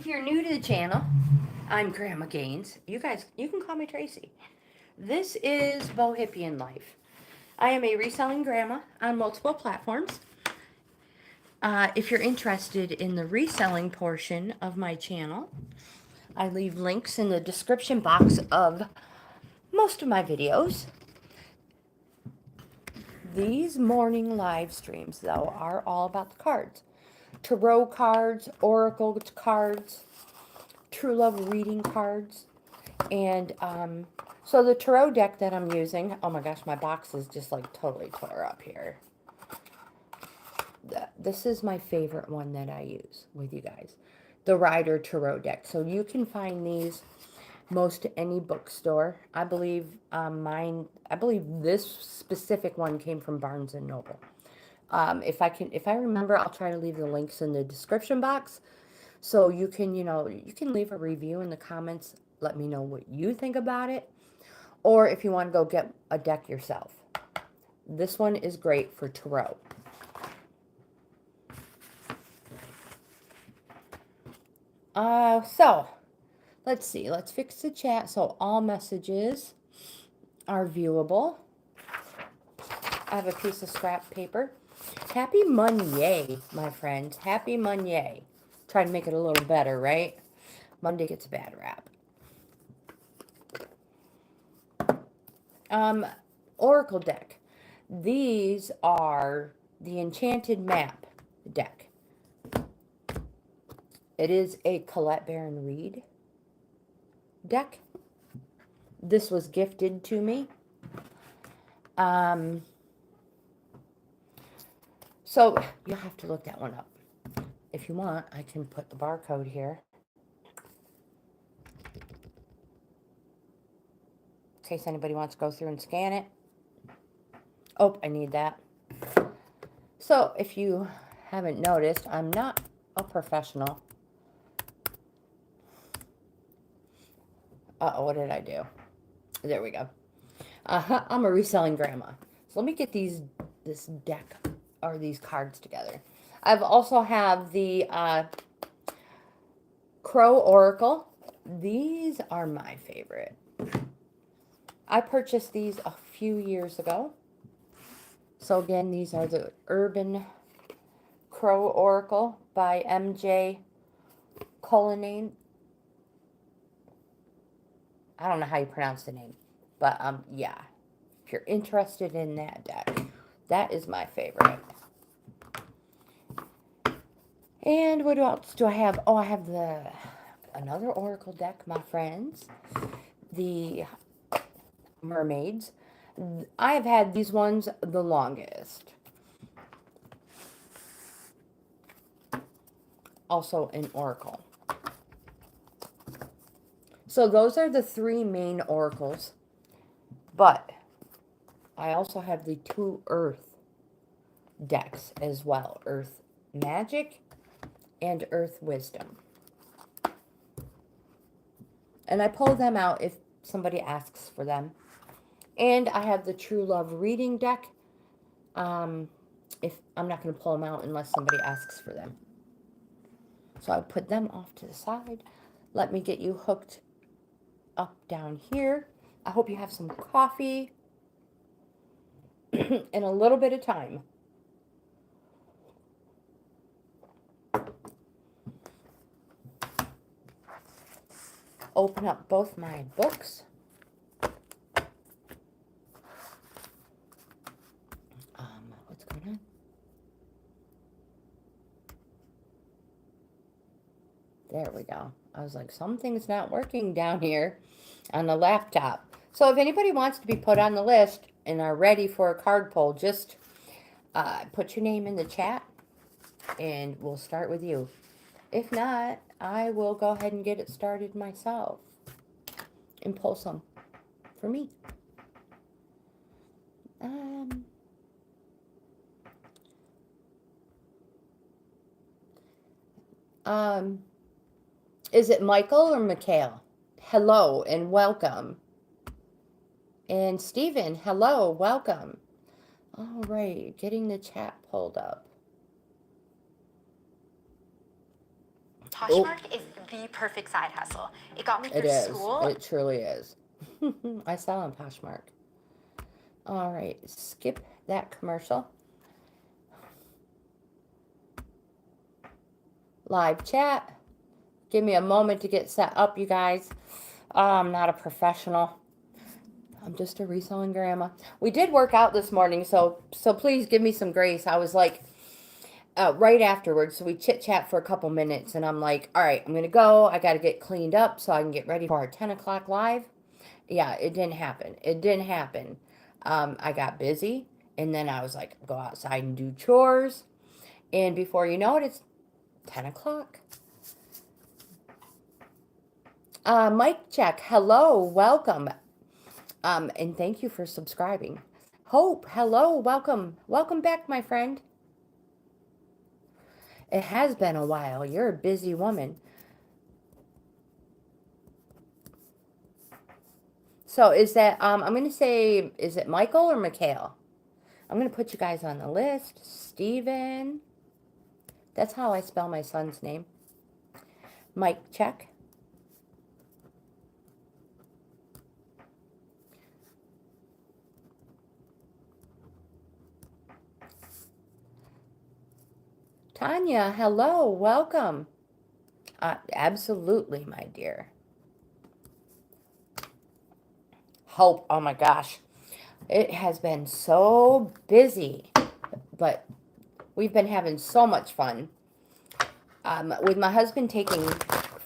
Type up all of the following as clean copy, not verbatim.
If you're new to the channel, I'm Grandma Gaines. You can call me Tracy. This is Bohippian Life. I am a reselling grandma on multiple platforms. If you're interested in the reselling portion of my channel, I leave links in the description box of most of my videos. These morning live streams, though, are all about the cards. Tarot cards, oracle cards, true love reading cards. And so the tarot deck that I'm using, oh my gosh, my box is just like totally tore up here. This is my favorite one that I use with you guys. The Rider Tarot deck. So you can find these most any bookstore. I believe I believe this specific one came from Barnes and Noble. If I remember, I'll try to leave the links in the description box. So you can, you can leave a review in the comments. Let me know what you think about it. Or if you want to go get a deck yourself. This one is great for tarot. So, let's see. Let's fix the chat so all messages are viewable. I have a piece of scrap paper. Happy Monday, my friends. Happy Monday. Try to make it a little better, right? Monday gets a bad rap. Oracle deck. These are the Enchanted Map deck. It is a Colette Baron Reed deck. This was gifted to me. So you'll have to look that one up. If you want, I can put the barcode here. In case anybody wants to go through and scan it. Oh, I need that. So if you haven't noticed, I'm not a professional. Uh-oh, what did I do? There we go. I'm a reselling grandma. So let me get this deck or these cards together. I've also have the Crow Oracle. These are my favorite. I purchased these a few years ago. So again, these are the Urban Crow Oracle by MJ Cullinane. I don't know how you pronounce the name, but yeah, if you're interested in that deck, that is my favorite. And what else do I have? Oh, I have another Oracle deck, my friends, the Mermaids. I have had these ones the longest. Also an Oracle. So those are the three main oracles, but I also have the two Earth decks as well. Earth Magic and Earth Wisdom. And I pull them out if somebody asks for them. And I have the True Love Reading deck. If I'm not going to pull them out unless somebody asks for them. So I put them off to the side. Let me get you hooked up down here. I hope you have some coffee and a little bit of time. Open up both my books. What's going on? There we go. I was like, something's not working down here on the laptop. So if anybody wants to be put on the list and are ready for a card pull, just put your name in the chat and we'll start with you. If not, I will go ahead and get it started myself and pull some for me. Is it Michael or Mikhail? Hello and welcome. And Stephen, hello, welcome. All right, getting the chat pulled up. POSHMARK is the perfect side hustle. It got me It through is. school. It truly is. I sell on Poshmark. All right, skip that commercial. Live chat. Give me a moment to get set up, you guys. I'm not a professional. I'm just a reselling grandma. We did work out this morning, so please give me some grace. I was like, right afterwards, so we chit chat for a couple minutes, and I'm like, all right, I'm gonna go. I gotta get cleaned up so I can get ready for our 10 o'clock live. Yeah, it didn't happen. It didn't happen. I got busy, and then I was like, go outside and do chores, and before you know it, it's 10 o'clock. Mic check. Hello, welcome. And thank you for subscribing. Hope, hello, welcome. Welcome back, my friend. It has been a while. You're a busy woman. So is that, I'm going to say, is it Michael or Mikhail? I'm going to put you guys on the list. Steven. That's how I spell my son's name. Mic check. Tanya, hello, welcome. Absolutely, my dear. Hope, oh my gosh. It has been so busy, but we've been having so much fun. With my husband taking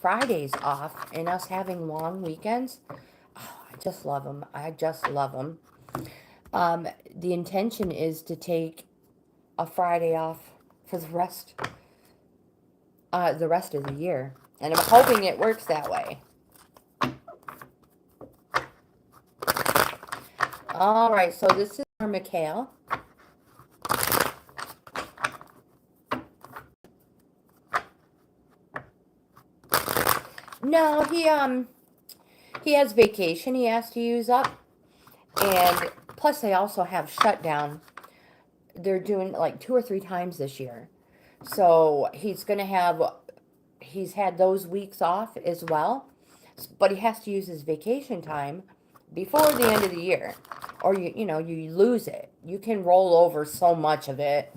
Fridays off and us having long weekends, oh, I just love them. I just love them. The intention is to take a Friday off for the rest of the year, and I'm hoping it works that way. All right, so this is for Mikhail. No, he has vacation he has to use up, and plus they also have shutdown. They're doing like 2 or 3 times this year, so he's had those weeks off as well, but he has to use his vacation time before the end of the year, or you lose it. You can roll over so much of it,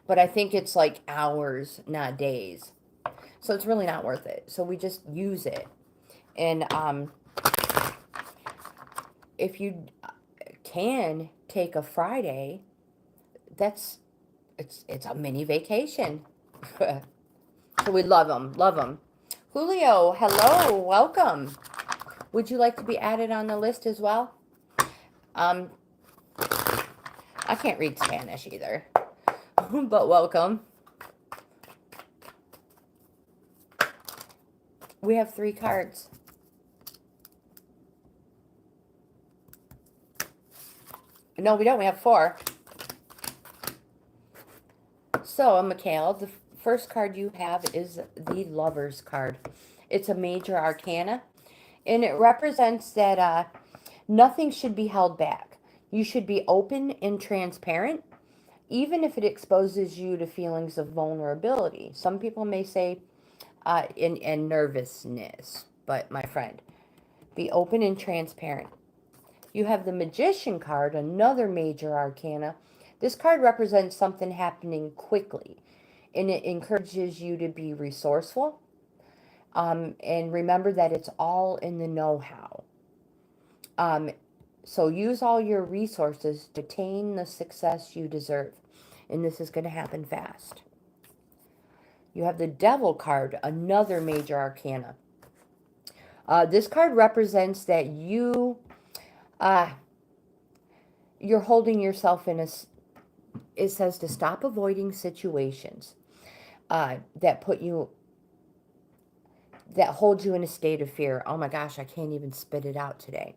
but I think it's like hours, not days. So it's really not worth it. So we just use it. And if you can take a Friday, it's a mini vacation. So we love them, love them. Julio, hello, welcome. Would you like to be added on the list as well? I can't read Spanish either, but welcome. We have 3 cards. No, we don't. We have 4. So, Mikhail, the first card you have is the Lover's card. It's a major arcana, and it represents that nothing should be held back. You should be open and transparent, even if it exposes you to feelings of vulnerability. Some people may say and nervousness, but my friend, be open and transparent. You have the Magician card, another major arcana. This card represents something happening quickly, and it encourages you to be resourceful. And remember that it's all in the know-how. So use all your resources to attain the success you deserve. And this is going to happen fast. You have the Devil card, another major arcana. This card represents that you're holding yourself in it says to stop avoiding situations that hold you in a state of fear. Oh my gosh, I can't even spit it out today.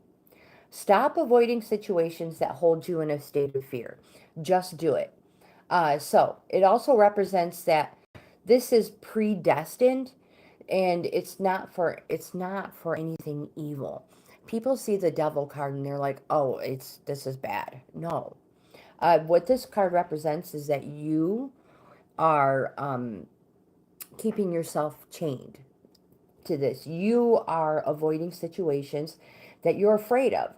Stop avoiding situations that hold you in a state of fear. Just do it. So it also represents that this is predestined, and it's not for anything evil. People see the Devil card and they're like, oh, this is bad. No. What this card represents is that you are keeping yourself chained. to this. You are avoiding situations that you're afraid of.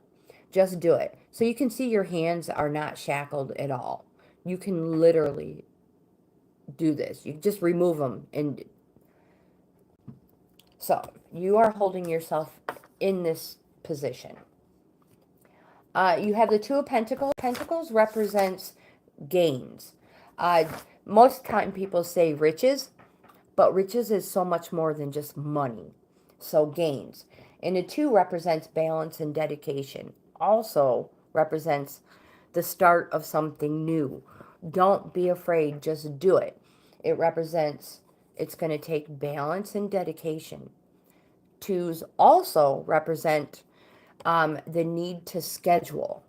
Just do it. So you can see your hands are not shackled at all. You can literally do this. You just remove them. And so you are holding yourself in this position. You have the Two of Pentacles. Pentacles represents gains. Uh, Most time people say riches, but riches is so much more than just money. So gains. And the two represents balance and dedication. Also represents the start of something new. Don't be afraid, just do it. It represents it's going to take balance and dedication. Twos also represent the need to schedule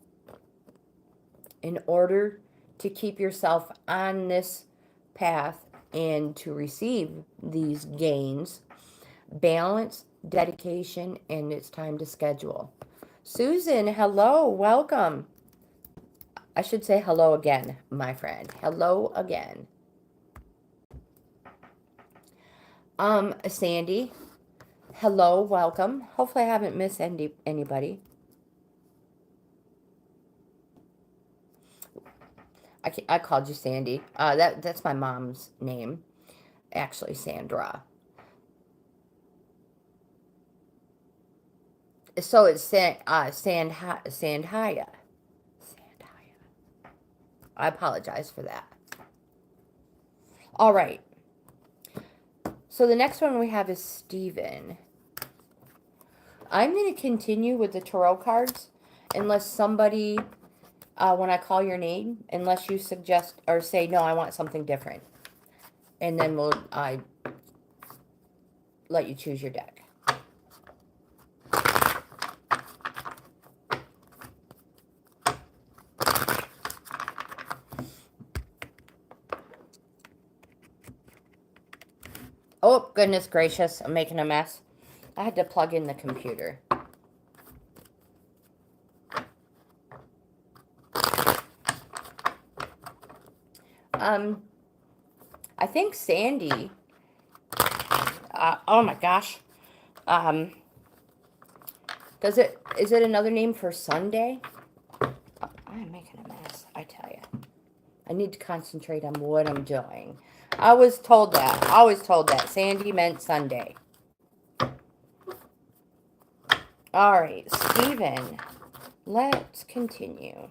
in order to keep yourself on this path and to receive these gains. Balance, dedication, and it's time to schedule. Susan, hello, welcome. I should say hello again, my friend. Hello again. Sandy, hello, welcome. Hopefully I haven't missed anybody. I called you Sandy. That's my mom's name, actually, Sandra. So it's Sandhya. I apologize for that. All right. So the next one we have is Stephen. I'm going to continue with the tarot cards unless somebody, when I call your name, unless you suggest or say, no, I want something different. And then we'll let you choose your deck. Oh, goodness gracious. I'm making a mess. I had to plug in the computer. I think Sandy, oh my gosh. Is it another name for Sunday? I'm making a mess, I tell you. I need to concentrate on what I'm doing. I was told that. Always told that. Sandy meant Sunday. All right, Stephen. Let's continue.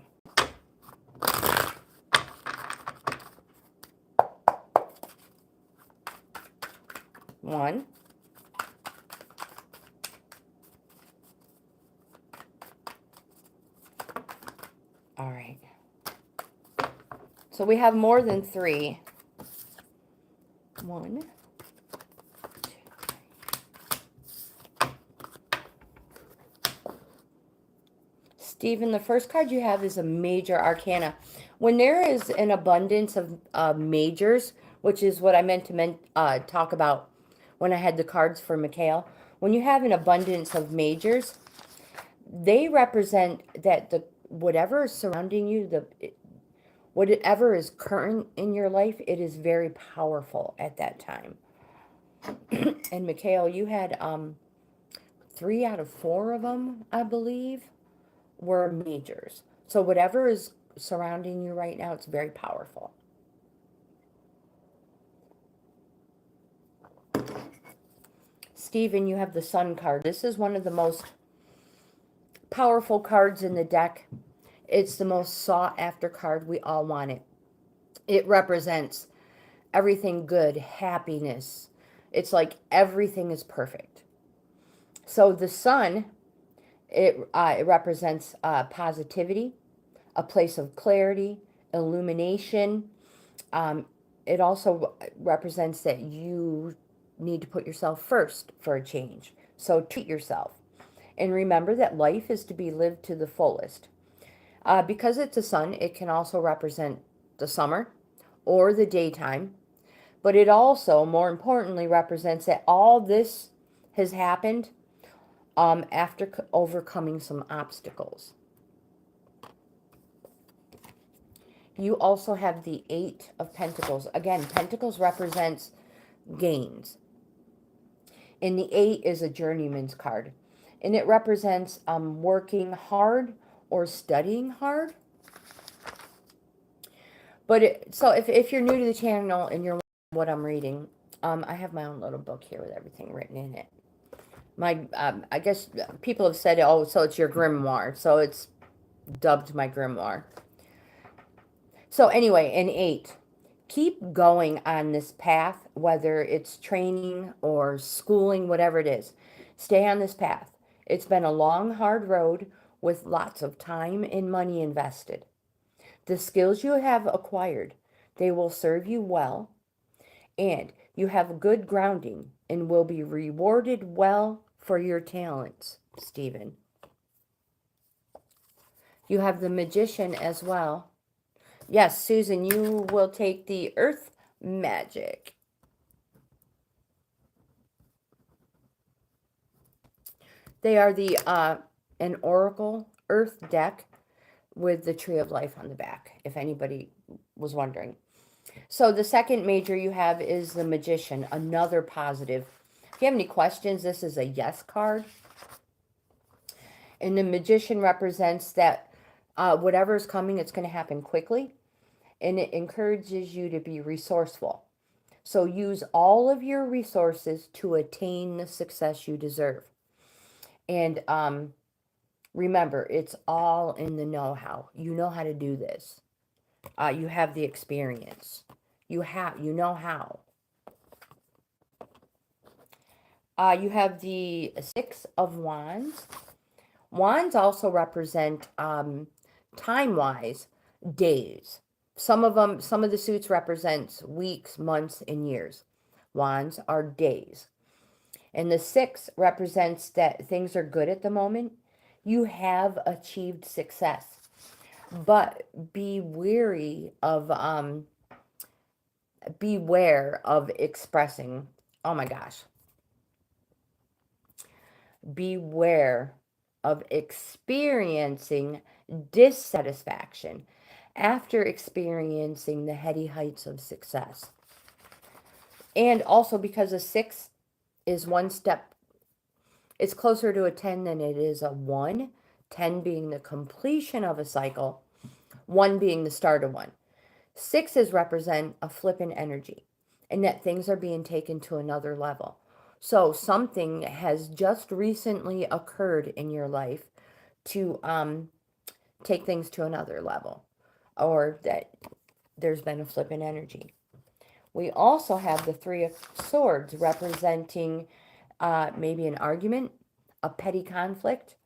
One. All right. So we have more than three. One, two, Stephen, the first card you have is a major arcana. When there is an abundance of majors, which is what I meant to talk about when I had the cards for Mikhail, when you have an abundance of majors, they represent that the whatever is surrounding you, whatever is current in your life, it is very powerful at that time. And Mikhail, you had 3 out of 4 of them, I believe, were majors. So whatever is surrounding you right now, it's very powerful. Stephen, you have the Sun card. This is one of the most powerful cards in the deck. It's the most sought after card. We all want it. It represents everything good, happiness. It's like everything is perfect. So the Sun, it represents positivity, a place of clarity, illumination. It also represents that you need to put yourself first for a change. So treat yourself. And remember that life is to be lived to the fullest. Because it's a sun, it can also represent the summer or the daytime. But it also, more importantly, represents that all this has happened after overcoming some obstacles. You also have the 8 of Pentacles. Again, Pentacles represents gains. And the 8 is a journeyman's card. And it represents working hard or studying hard. But so if you're new to the channel and you're wondering what I'm reading, I have my own little book here with everything written in it. I guess people have said, oh, so it's your grimoire. So it's dubbed my grimoire. So anyway, an 8. Keep going on this path, whether it's training or schooling, whatever it is. Stay on this path. It's been a long, hard road with lots of time and money invested. The skills you have acquired, they will serve you well, and you have good grounding and will be rewarded well for your talents, Stephen. You have the Magician as well. Yes, Susan, you will take the Earth Magic. They are an Oracle Earth deck with the Tree of Life on the back, if anybody was wondering. So the second major you have is the Magician, another positive. If you have any questions, this is a yes card. And the Magician represents that whatever is coming, it's going to happen quickly. And it encourages you to be resourceful. So use all of your resources to attain the success you deserve. And remember, it's all in the know-how. You know how to do this. You have the experience. You know how. You have the 6 of Wands. Wands also represent time-wise days. Some of the suits represents weeks, months, and years. Wands are days. And the 6 represents that things are good at the moment. You have achieved success. But beware of expressing, oh my gosh. Beware of experiencing dissatisfaction after experiencing the heady heights of success. And also because a 6 is one step, it's closer to a 10 than it is a 1. 10 being the completion of a cycle, 1 being the start of one. 6s represent a flip in energy and that things are being taken to another level. So something has just recently occurred in your life to take things to another level, or that there's been a flip in energy. We also have the 3 of Swords representing maybe an argument, a petty conflict.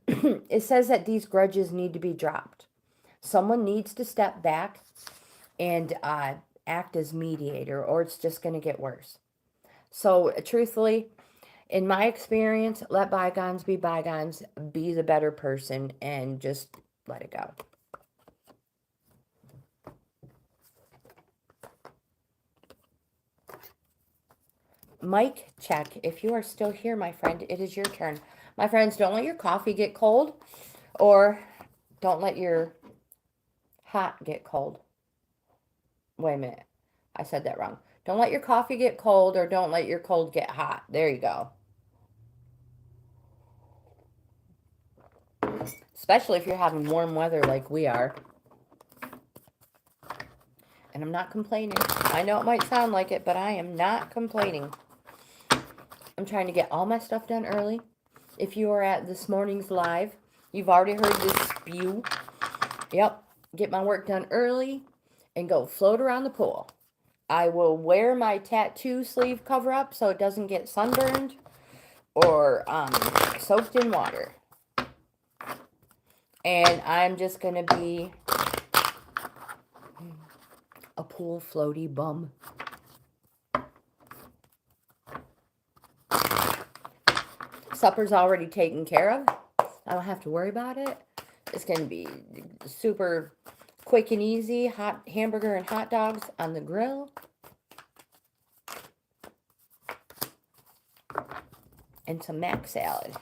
It says that these grudges need to be dropped. Someone needs to step back and act as mediator, or it's just going to get worse. So truthfully, in my experience, let bygones be bygones, be the better person, and just let it go. Mic check. If you are still here, my friend, it is your turn. My friends, don't let your coffee get cold, or don't let your hot get cold. Wait a minute. I said that wrong. Don't let your coffee get cold, or don't let your cold get hot. There you go. Especially if you're having warm weather like we are. And I'm not complaining. I know it might sound like it, but I am not complaining. I'm trying to get all my stuff done early. If you are at this morning's live, you've already heard this spew. Yep. Get my work done early and go float around the pool. I will wear my tattoo sleeve cover up so it doesn't get sunburned or soaked in water. And I'm just going to be a pool floaty bum. Supper's already taken care of. I don't have to worry about it. It's going to be super quick and easy. Hot hamburger and hot dogs on the grill. And some mac salad.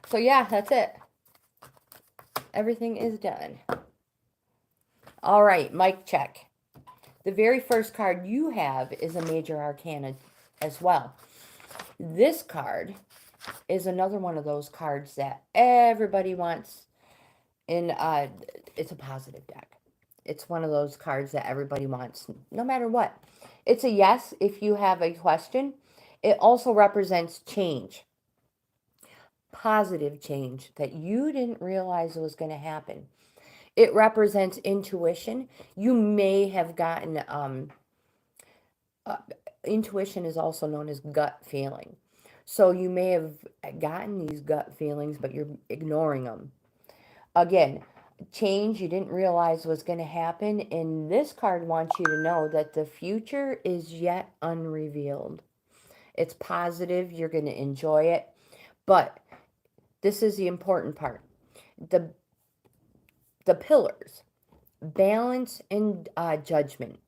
So yeah, that's it. Everything is done. All right, mic check. The very first card you have is a Major Arcana as well. This card is another one of those cards that everybody wants in, it's a positive deck. It's one of those cards that everybody wants, no matter what. It's a yes if you have a question. It also represents change, positive change that you didn't realize was going to happen. It represents intuition. You may have gotten, uh, intuition is also known as gut feeling. So you may have gotten these gut feelings, but you're ignoring them. Again, change you didn't realize was going to happen. And this card wants you to know that the future is yet unrevealed. It's positive. You're going to enjoy it. But this is the important part. The pillars, balance and judgment.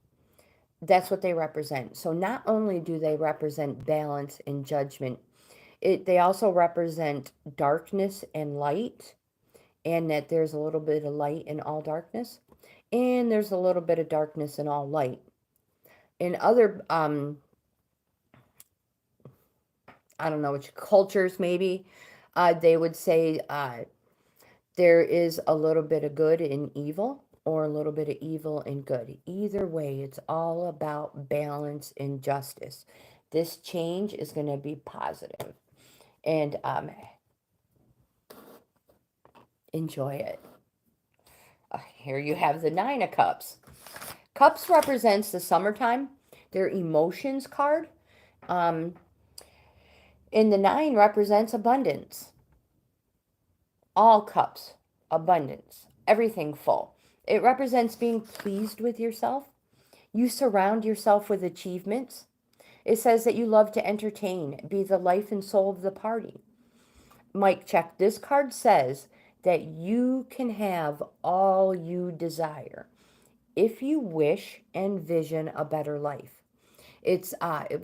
That's what they represent. So not only do they represent balance and judgment, they also represent darkness and light, and that there's a little bit of light in all darkness, and there's a little bit of darkness in all light. In other, I don't know which cultures maybe, they would say there is a little bit of good in evil, or a little bit of evil and good. Either way, it's all about balance and justice. This change is going to be positive, and enjoy it. Here you have the Nine of Cups. Cups represents the summertime, their emotions card. And the Nine represents abundance. All cups, abundance, everything full. It represents being pleased with yourself. You surround yourself with achievements. It says that you love to entertain, be the life and soul of the party. Mic check. This card says that you can have all you desire if you wish and vision a better life. It's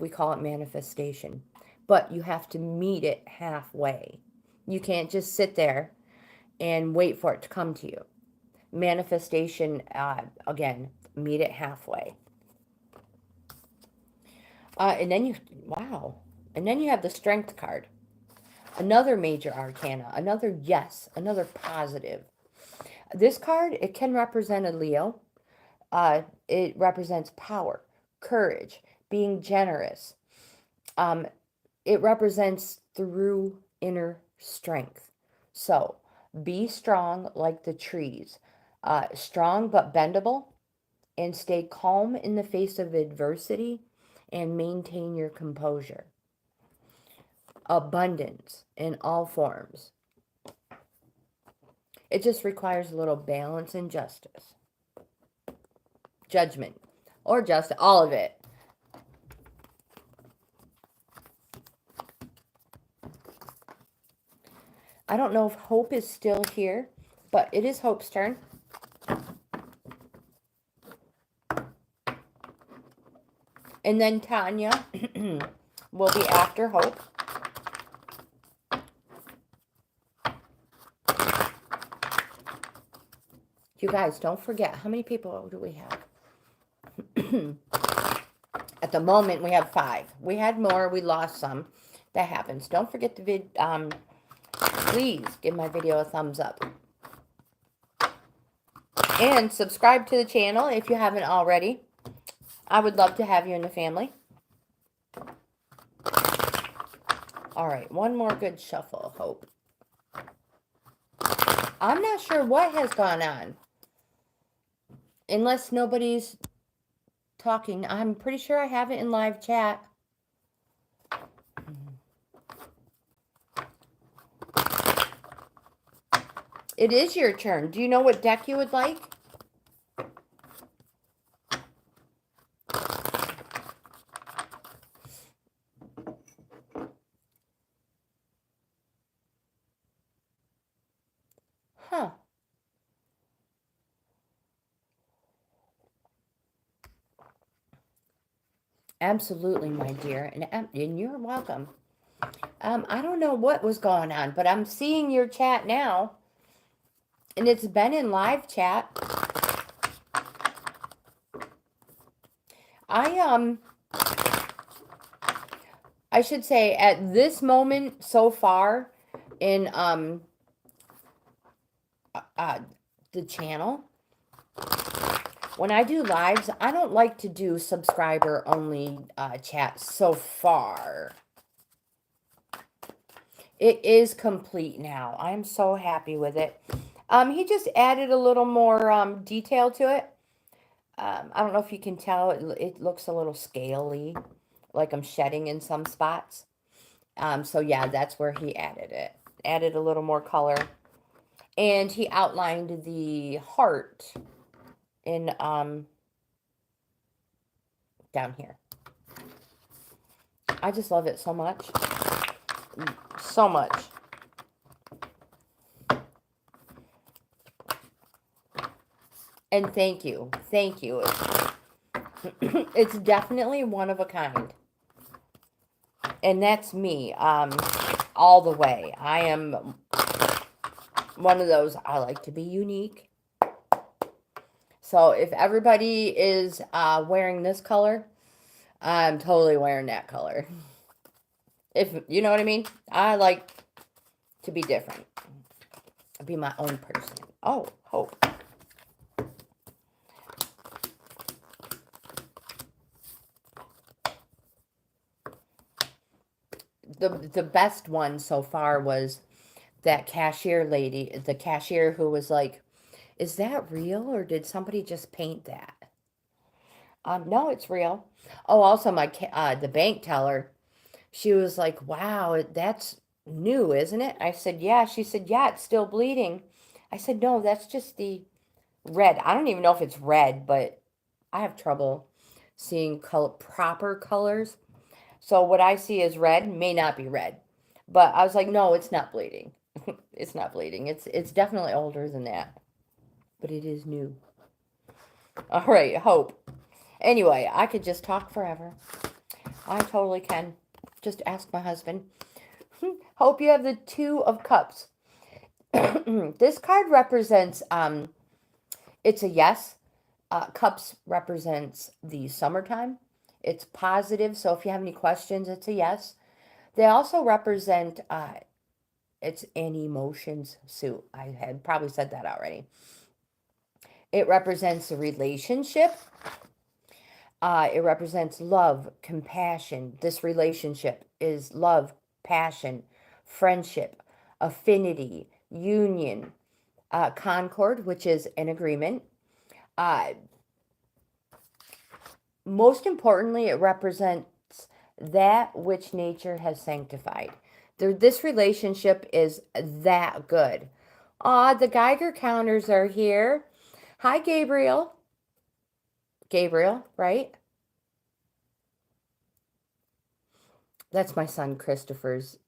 we call it manifestation, but you have to meet it halfway. You can't just sit there and wait for it to come to you. Manifestation, again, meet it halfway. And then you have the Strength card. Another major arcana, another yes, another positive. This card, it can represent a Leo. It represents power, courage, being generous. It represents through inner strength. So be strong like the trees, strong but bendable, and stay calm in the face of adversity and maintain your composure. Abundance in all forms. It just requires a little balance and justice. Judgment. Or just all of it. I don't know if Hope is still here, but it is Hope's turn. And then Tanya will be after Hope. You guys, don't forget, how many people do we have? At the moment, we have 5. We had more. We lost some. That happens. Don't forget the please give my video a thumbs up. And subscribe to the channel if you haven't already. I would love to have you in the family. All right, one more good shuffle, Hope. I'm not sure what has gone on. Unless nobody's talking. I'm pretty sure I have it in live chat. It is your turn. Do you know what deck you would like? Huh. Absolutely, my dear. And you're welcome. I don't know what was going on, but I'm seeing your chat now. And it's been in live chat. I should say at this moment so far in the channel, when I do lives, I don't like to do subscriber only chat so far. It is complete now. I'm so happy with it. He just added a little more detail to it. I don't know if you can tell, it looks a little scaly, like I'm shedding in some spots. So yeah, that's where he added it. Added a little more color. And he outlined the heart in down here. I just love it so much. So much. And thank you. Thank you. It's definitely one of a kind. And that's me. All the way. I am one of those, I like to be unique. So if everybody is wearing this color, I'm totally wearing that color. If you know what I mean. I like to be different. Be my own person. Oh, hope. The best one so far was that cashier lady, the cashier who was like, is that real or did somebody just paint that? No, it's real. Oh, also the bank teller, she was like, wow, that's new, isn't it? I said, yeah. She said, yeah, it's still bleeding. I said, no, that's just the red. I don't even know if it's red, but I have trouble seeing proper colors. So what I see as red may not be red. But I was like, no, it's not bleeding. It's not bleeding. It's definitely older than that. But it is new. All right, hope. Anyway, I could just talk forever. I totally can. Just ask my husband. Hope you have the Two of Cups. This card represents, it's a yes. Cups represents the summertime. It's positive, so if you have any questions, it's a yes. They also represent, it's an emotions suit. I had probably said that already. It represents a relationship. It represents love, compassion. This relationship is love, passion, friendship, affinity, union, concord, which is an agreement. Most importantly, it represents that which nature has sanctified. This relationship is that good. The Geiger counters are here. Hi, Gabriel. Gabriel, right? That's my son Christopher's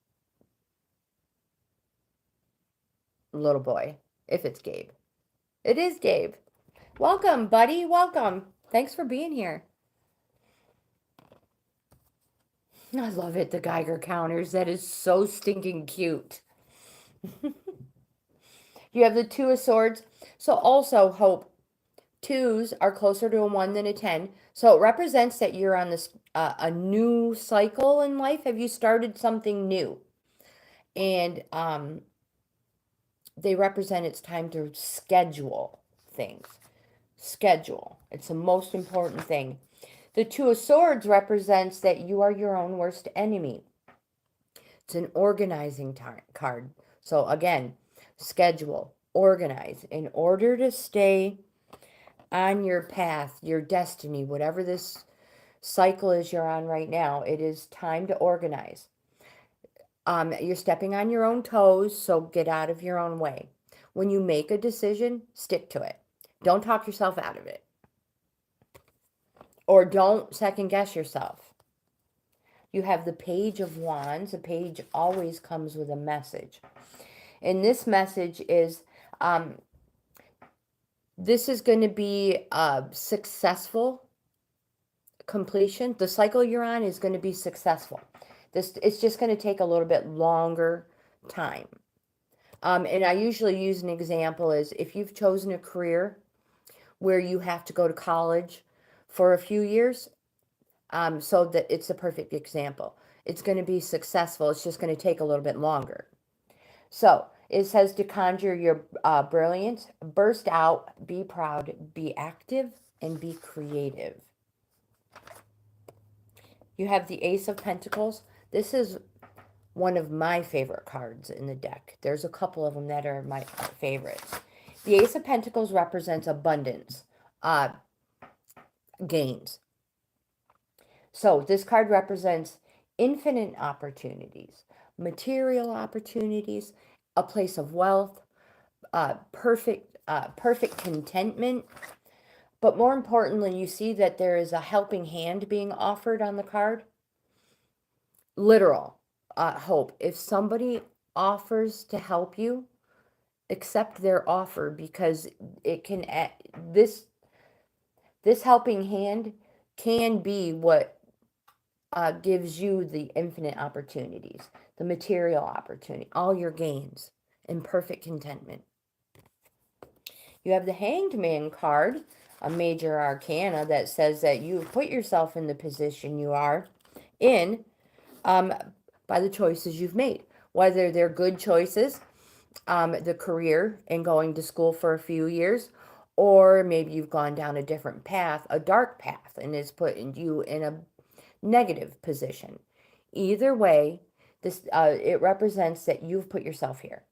little boy, if it's Gabe. It is Gabe. Welcome, buddy. Welcome. Thanks for being here. I love it, the Geiger counters. That is so stinking cute. You have the Two of Swords. So also, Hope, twos are closer to a 1 than a 10. So it represents that you're on this a new cycle in life. Have you started something new? And they represent it's time to schedule things. Schedule. It's the most important thing. The Two of Swords represents that you are your own worst enemy. It's an organizing card. So again, schedule, organize. In order to stay on your path, your destiny, whatever this cycle is you're on right now, it is time to organize. You're stepping on your own toes, so get out of your own way. When you make a decision, stick to it. Don't talk yourself out of it. Or don't second guess yourself. You have the Page of Wands. A page always comes with a message. And this message is, this is going to be a successful completion. The cycle you're on is going to be successful. It's just going to take a little bit longer time. And I usually use an example is if you've chosen a career where you have to go to college for a few years, so that it's a perfect example. It's going to be successful. It's just going to take a little bit longer. So it says to conjure your brilliance, burst out, be proud, be active, and be creative. You have the Ace of Pentacles. This is one of my favorite cards in the deck. There's a couple of them that are my favorites. The Ace of Pentacles represents abundance, gains. So this card represents infinite opportunities, material opportunities, a place of wealth, perfect contentment. But more importantly, you see that there is a helping hand being offered on the card. Literal hope. If somebody offers to help you, accept their offer, because it can this helping hand can be what gives you the infinite opportunities, the material opportunity, all your gains, and perfect contentment. You have the Hanged Man card, a major arcana that says that you've put yourself in the position you are in by the choices you've made, whether they're good choices, the career and going to school for a few years, or maybe you've gone down a different path, a dark path, and it's putting you in a negative position. Either way, this it represents that you've put yourself here.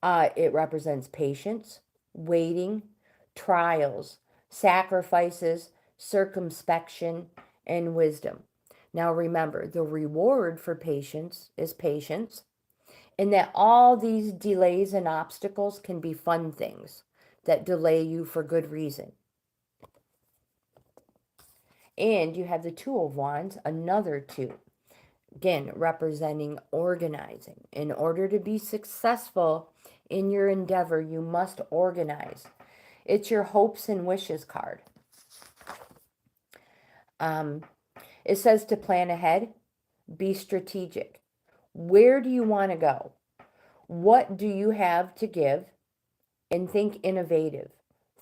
It represents patience, waiting, trials, sacrifices, circumspection, and wisdom. Now remember, the reward for patience is patience, and that all these delays and obstacles can be fun things that delay you for good reason. And you have the Two of Wands, another two. Again, representing organizing. In order to be successful in your endeavor, you must organize. It's your hopes and wishes card. It says to plan ahead, be strategic. Where do you want to go? What do you have to give? And think innovative.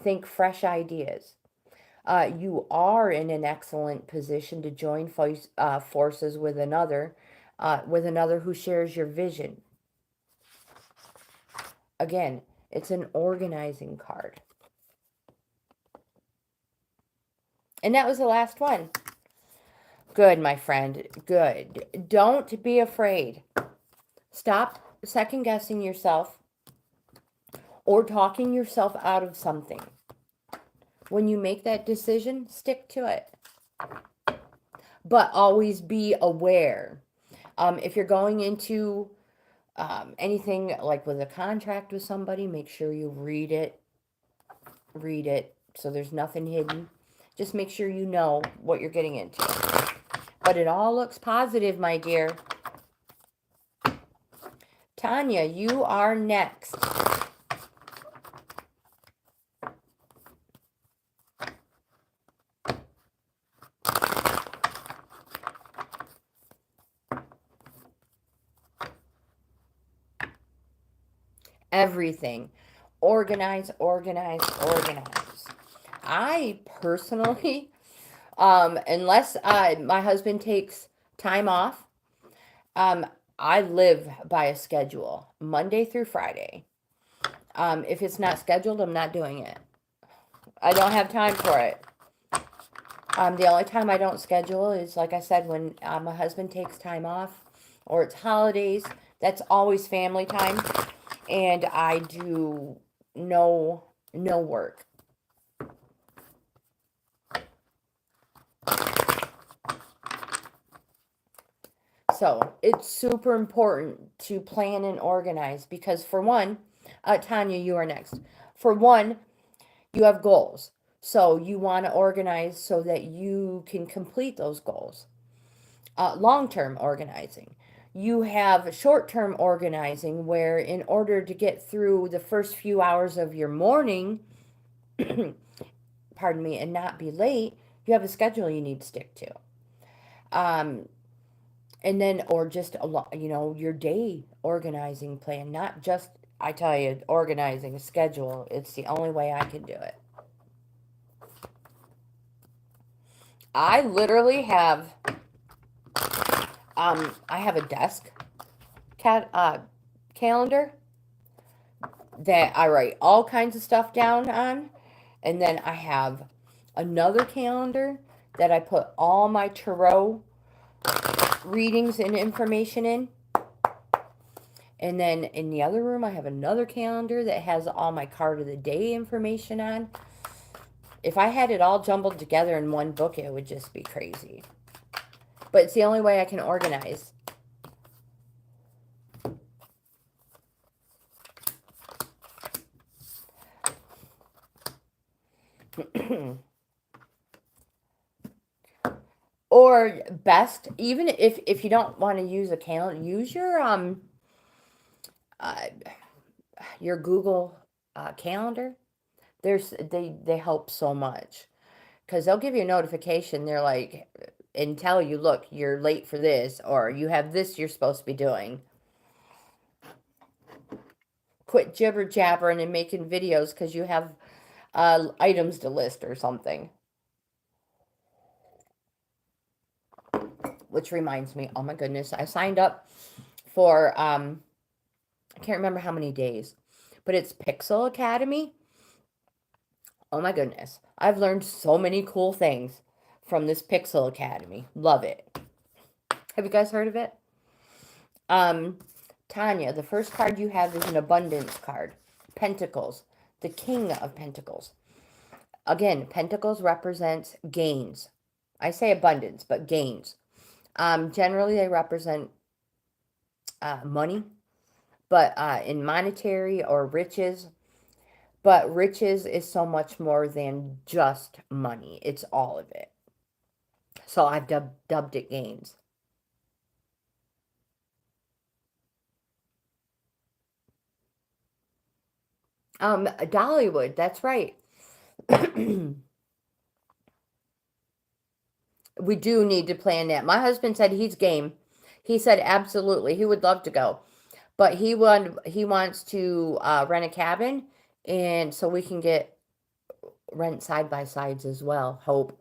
Think fresh ideas. You are in an excellent position to join forces with another who shares your vision. Again, it's an organizing card. And that was the last one. Good, my friend. Good. Don't be afraid. Stop second guessing yourself or talking yourself out of something. When you make that decision, stick to it. But always be aware. If you're going into anything like with a contract with somebody, make sure you read it. Read it so there's nothing hidden. Just make sure you know what you're getting into. But it all looks positive, my dear. Tanya, you are next. Everything. Organize, organize, organize. I personally, unless my husband takes time off, I live by a schedule, Monday through Friday. If it's not scheduled, I'm not doing it. I don't have time for it. The only time I don't schedule is, like I said, when my husband takes time off or it's holidays. That's always family time. And I do no work. So it's super important to plan and organize because, for one, Tanya, you are next. For one, you have goals. So you want to organize so that you can complete those goals. Long-term organizing. You have short-term organizing where, in order to get through the first few hours of your morning, pardon me, and not be late, you have a schedule you need to stick to. And then, or just, your day organizing plan, not just, I tell you, organizing a schedule. It's the only way I can do it. I literally have I have a desk calendar that I write all kinds of stuff down on. And then I have another calendar that I put all my tarot readings and information in. And then in the other room, I have another calendar that has all my card of the day information on. If I had it all jumbled together in one book, it would just be crazy. But it's the only way I can organize. Or best, even if you don't want to use a calendar, use your Google calendar. They help so much because they'll give you a notification. They're like, and tell you, look, you're late for this, or you have this you're supposed to be doing. Quit jibber jabbering and making videos because you have items to list or something. Which reminds me, oh my goodness, I signed up for I can't remember how many days, but it's Pixel Academy. Oh my goodness, I've learned so many cool things from this Pixel Academy. Love it. Have you guys heard of it? Tanya, the first card you have is an abundance card. Pentacles, the King of Pentacles. Again, Pentacles represents gains. I say abundance, but gains. Generally, they represent money, but in monetary or riches. But riches is so much more than just money. It's all of it. So I've dubbed it gains. Dollywood, that's right. We do need to plan that. My husband said he's game. He said absolutely. He would love to go. But he wants to rent a cabin, and so we can get rent side by sides as well. Hope.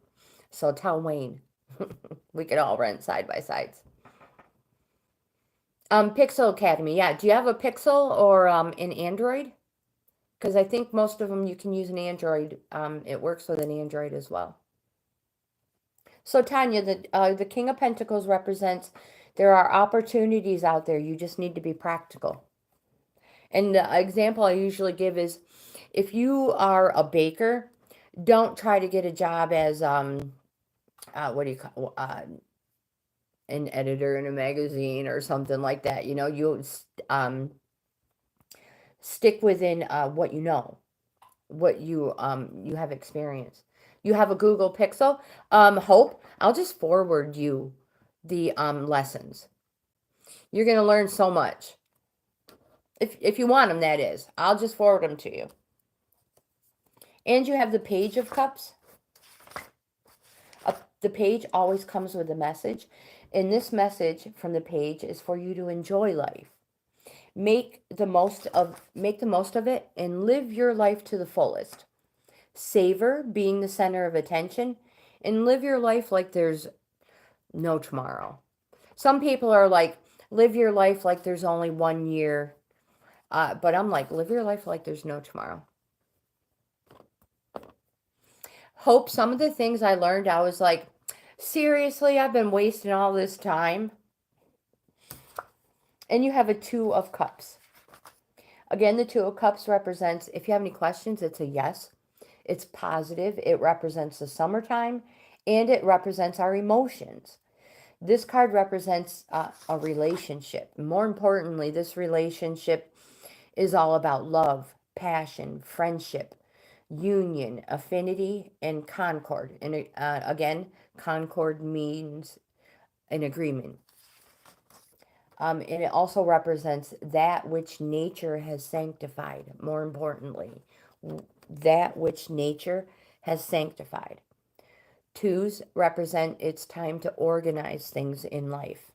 So tell Wayne we could all rent side by sides. Pixel Academy. Yeah. Do you have a Pixel or an Android? Because I think most of them you can use an Android. It works with an Android as well. So Tanya, the King of Pentacles represents there are opportunities out there. You just need to be practical. And the example I usually give is if you are a baker, don't try to get a job as what do you call an editor in a magazine or something like that. You know, you stick within what you know, what you have experience. You have a Google Pixel. Hope, I'll just forward you the lessons. You're going to learn so much. If you want them, that is. I'll just forward them to you. And you have the Page of Cups. The page always comes with a message. And this message from the page is for you to enjoy life. Make the most of it and live your life to the fullest. Savor being the center of attention and live your life like there's no tomorrow. Some people are like, live your life like there's only 1 year. But I'm like, live your life like there's no tomorrow. Hope, some of the things I learned, I was like, seriously, I've been wasting all this time. And you have a Two of Cups. Again, the Two of Cups represents, if you have any questions, it's a yes. It's positive. It represents the summertime, and it represents our emotions. This card represents a relationship. More importantly, this relationship is all about love, passion, friendship, union, affinity, and concord. And again, concord means an agreement. And it also represents that which nature has sanctified, more importantly. That which nature has sanctified. Twos represent it's time to organize things in life.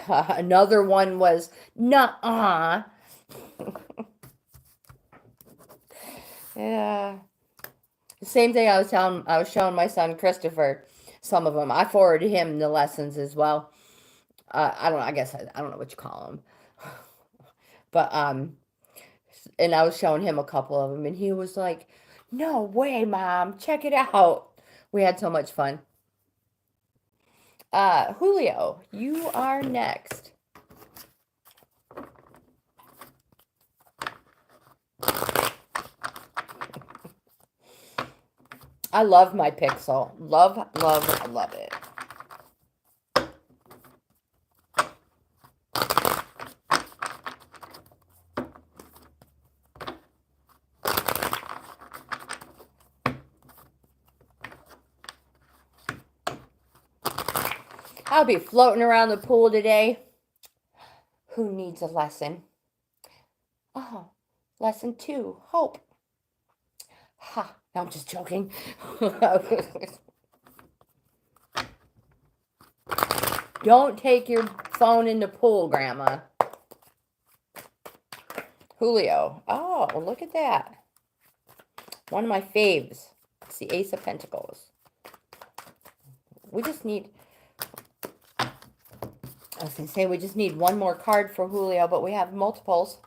Another one was, nuh-uh. Yeah. Same thing I was showing my son Christopher some of them. I forwarded him the lessons as well. I don't know, I guess I don't know what you call them. But and I was showing him a couple of them and he was like, "No way, Mom, check it out." We had so much fun. Julio, you are next. I love my Pixel. Love, love, love it. I'll be floating around the pool today. Who needs a lesson? Oh, lesson 2, hope. Ha, no, I'm just joking. Don't take your phone in the pool, Grandma. Julio. Oh, look at that. One of my faves. It's the Ace of Pentacles. We just need... I was going to say we just need one more card for Julio, but we have multiples.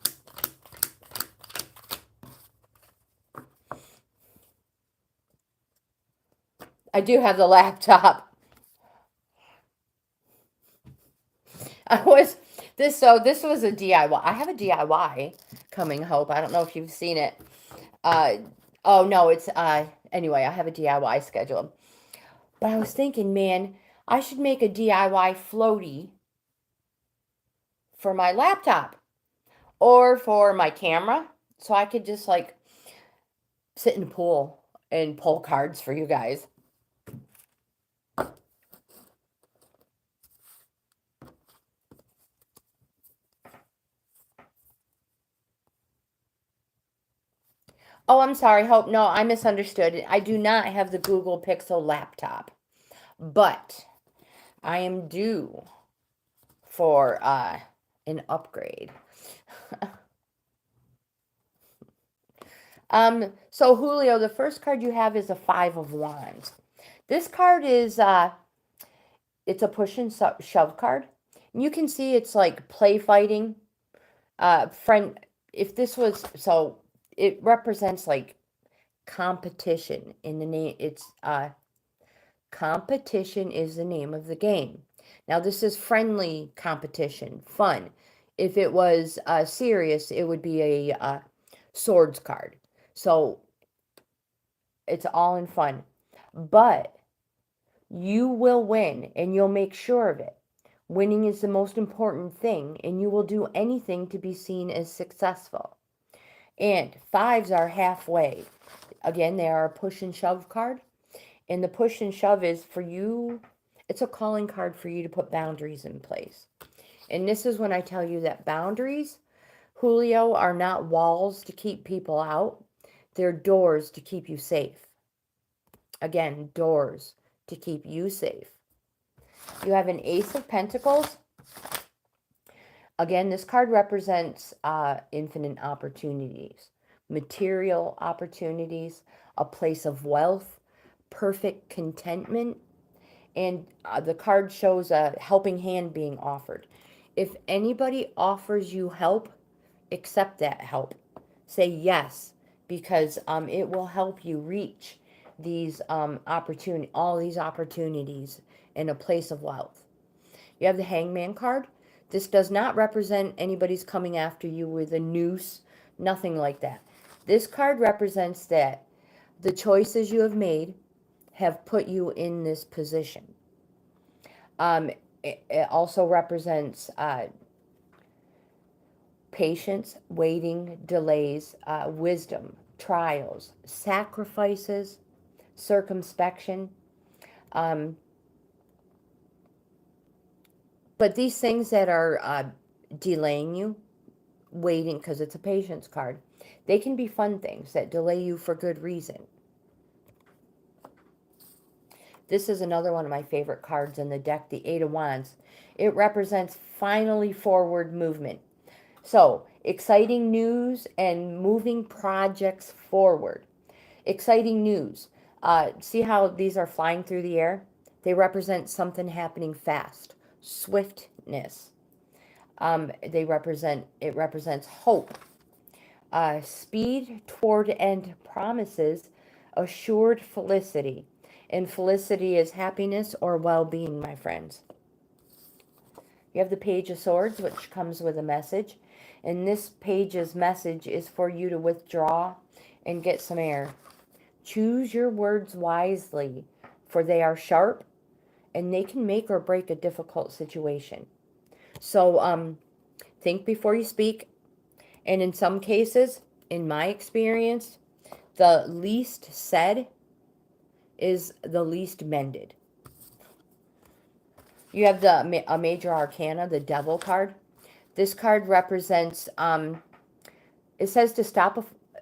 I do have the laptop. This was a DIY. I have a DIY coming, Hope. I don't know if you've seen it. Oh no, it's anyway, I have a DIY scheduled. But I was thinking, man, I should make a DIY floaty for my laptop or for my camera so I could just like sit in the pool and pull cards for you guys. Oh, I'm sorry, Hope. No, I misunderstood. I do not have the Google Pixel laptop, but I am due for an upgrade. So Julio, the first card you have is a 5 of Wands. This card is it's a push and shove card. And you can see it's like play fighting. Friend, if this was, so it represents like competition in the name. It's competition is the name of the game. Now this is friendly competition, fun. If it was serious, it would be a swords card. So it's all in fun. But you will win and you'll make sure of it. Winning is the most important thing, and you will do anything to be seen as successful. And 5s are halfway. Again, they are a push and shove card. And the push and shove is for you, it's a calling card for you to put boundaries in place. And this is when I tell you that boundaries, Julio, are not walls to keep people out. They're doors to keep you safe. Again, doors to keep you safe. You have an Ace of Pentacles. Again, this card represents infinite opportunities, material opportunities, a place of wealth, perfect contentment, and the card shows a helping hand being offered. If anybody offers you help, accept that help. Say yes, because it will help you reach these all these opportunities in a place of wealth. You have the Hangman card. This does not represent anybody's coming after you with a noose, nothing like that. This card represents that the choices you have made have put you in this position. It also represents patience, waiting, delays, wisdom, trials, sacrifices, circumspection. But these things that are delaying you, waiting, because it's a patience card, they can be fun things that delay you for good reason. This is another one of my favorite cards in the deck, the 8 of Wands. It represents finally forward movement. So, exciting news and moving projects forward. Exciting news. See how these are flying through the air? They represent something happening fast. Swiftness. It represents hope. Speed toward end promises assured felicity. And felicity is happiness or well-being, my friends. You have the Page of Swords, which comes with a message. And this page's message is for you to withdraw and get some air. Choose your words wisely, for they are sharp and they can make or break a difficult situation. So think before you speak. And in some cases, in my experience, the least said is the least mended. You have a major arcana, the Devil card. This card represents, it says to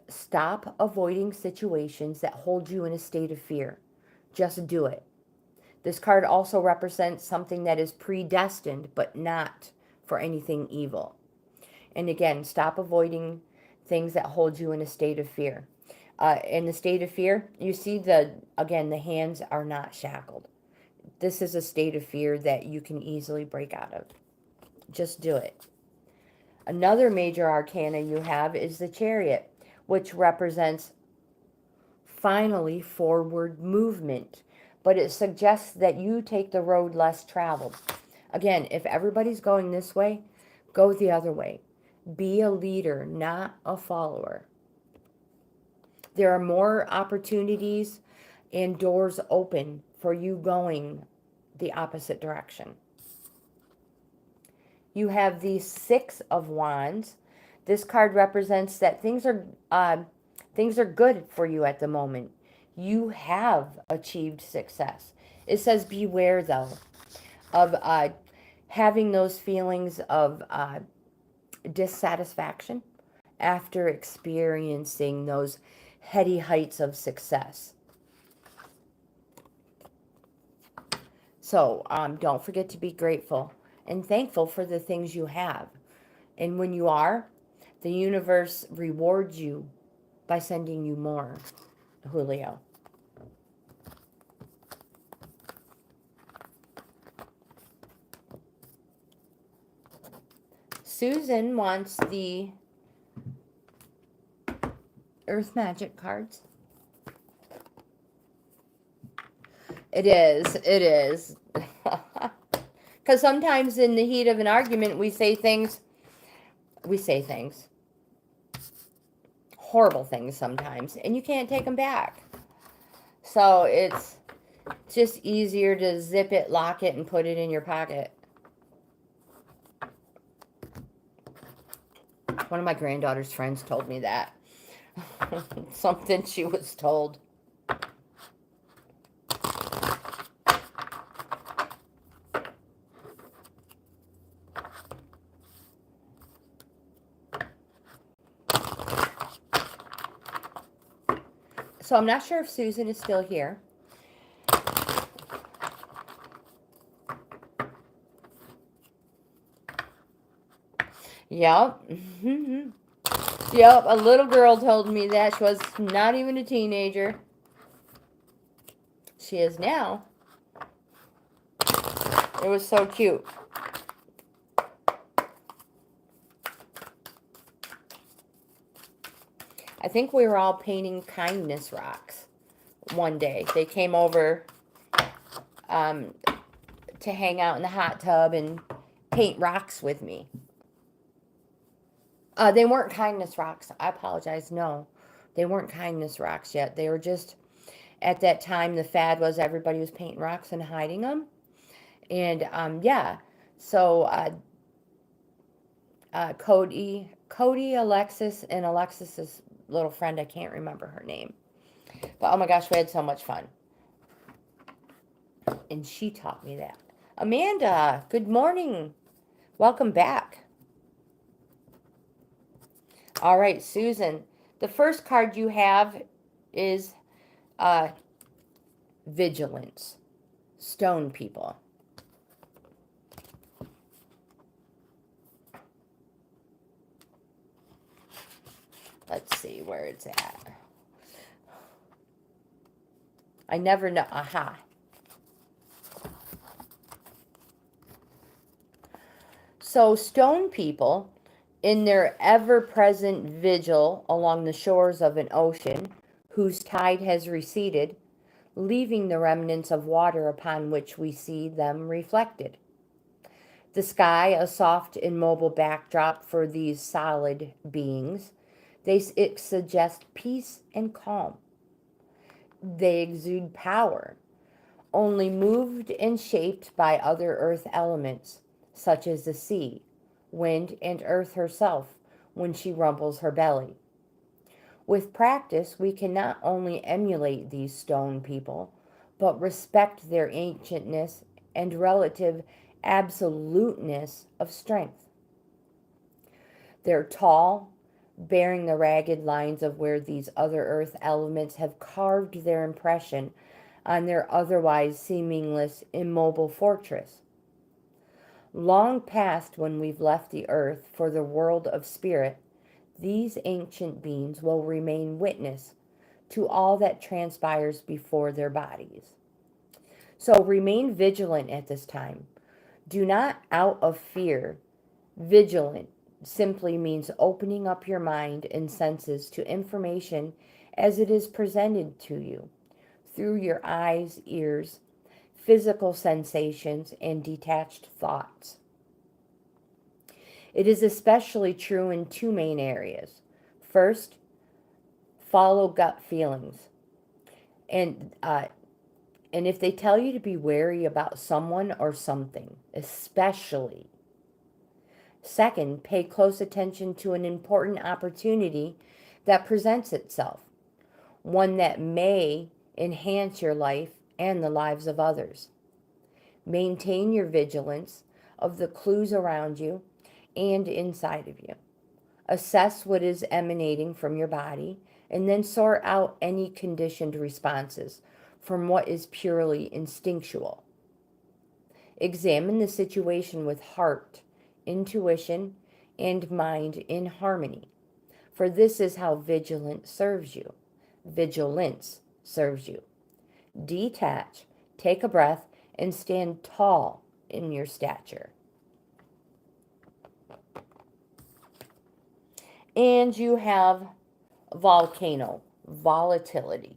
stop avoiding situations that hold you in a state of fear. Just do it. This card also represents something that is predestined, but not for anything evil. And again, stop avoiding things that hold you in a state of fear. In the state of fear, you see the hands are not shackled. This is a state of fear that you can easily break out of. Just do it. Another major arcana you have is the Chariot, which represents finally forward movement. But it suggests that you take the road less traveled. Again, if everybody's going this way, go the other way. Be a leader, not a follower. There are more opportunities and doors open for you going the opposite direction. You have the Six of Wands. This card represents that things are good for you at the moment. You have achieved success. It says beware, though, of having those feelings of dissatisfaction after experiencing those heady heights of success. So don't forget to be grateful and thankful for the things you have. And when you are, the universe rewards you by sending you more, Julio. Susan wants the Earth Magic cards. It is. Because sometimes in the heat of an argument, we say things, horrible things sometimes, and you can't take them back. So it's just easier to zip it, lock it, and put it in your pocket. One of my granddaughter's friends told me that. Something she was told. So I'm not sure if Susan is still here. Yep. Yep, a little girl told me that. She was not even a teenager. She is now. It was so cute. I think we were all painting kindness rocks one day. They came over to hang out in the hot tub and paint rocks with me. They weren't kindness rocks. I apologize. No, they weren't kindness rocks yet. They were just, at that time, the fad was everybody was painting rocks and hiding them. And, yeah. So, Cody, Alexis, and Alexis's little friend, I can't remember her name. But, oh my gosh, we had so much fun. And she taught me that. Amanda, good morning. Welcome back. All right, Susan. The first card you have is Vigilance. Stone people. Let's see where it's at. I never know. Aha. So stone people, in their ever-present vigil along the shores of an ocean whose tide has receded, leaving the remnants of water upon which we see them reflected. The sky, a soft, immobile backdrop for these solid beings, it suggests peace and calm. They exude power, only moved and shaped by other earth elements, such as the sea, wind, and earth herself when she rumbles her belly. With practice, we can not only emulate these stone people, but respect their ancientness and relative absoluteness of strength. They're tall, bearing the ragged lines of where these other earth elements have carved their impression on their otherwise seamless, immobile fortress. Long past when we've left the earth for the world of spirit, these ancient beings will remain witness to all that transpires before their bodies. So remain vigilant at this time. Do not out of fear. Vigilant simply means opening up your mind and senses to information as it is presented to you through your eyes, ears, physical sensations, and detached thoughts. It is especially true in two main areas. First, follow gut feelings. And if they tell you to be wary about someone or something, especially. Second, pay close attention to an important opportunity that presents itself, one that may enhance your life and the lives of others. Maintain your vigilance of the clues around you and inside of you. Assess what is emanating from your body, and then sort out any conditioned responses from what is purely instinctual. Examine the situation with heart, intuition, and mind in harmony, for this is how vigilance serves you. Detach, take a breath, and stand tall in your stature. And you have volcano, volatility.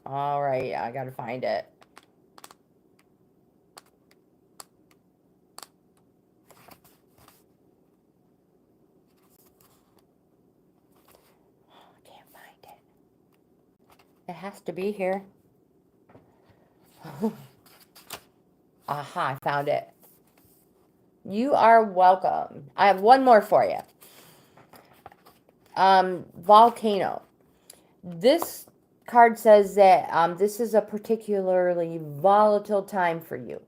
All right, I gotta find it. I can't find it. It has to be here. Aha, I found it. You are welcome. I have one more for you. Volcano. This card says that this is a particularly volatile time for you.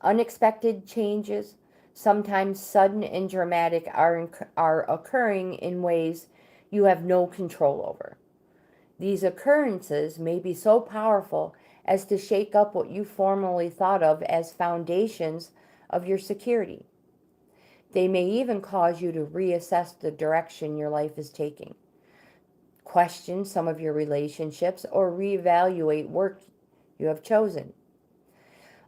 Unexpected changes, sometimes sudden and dramatic, are occurring in ways you have no control over. These occurrences may be so powerful as to shake up what you formerly thought of as foundations of your security. They may even cause you to reassess the direction your life is taking, question some of your relationships, or reevaluate work you have chosen.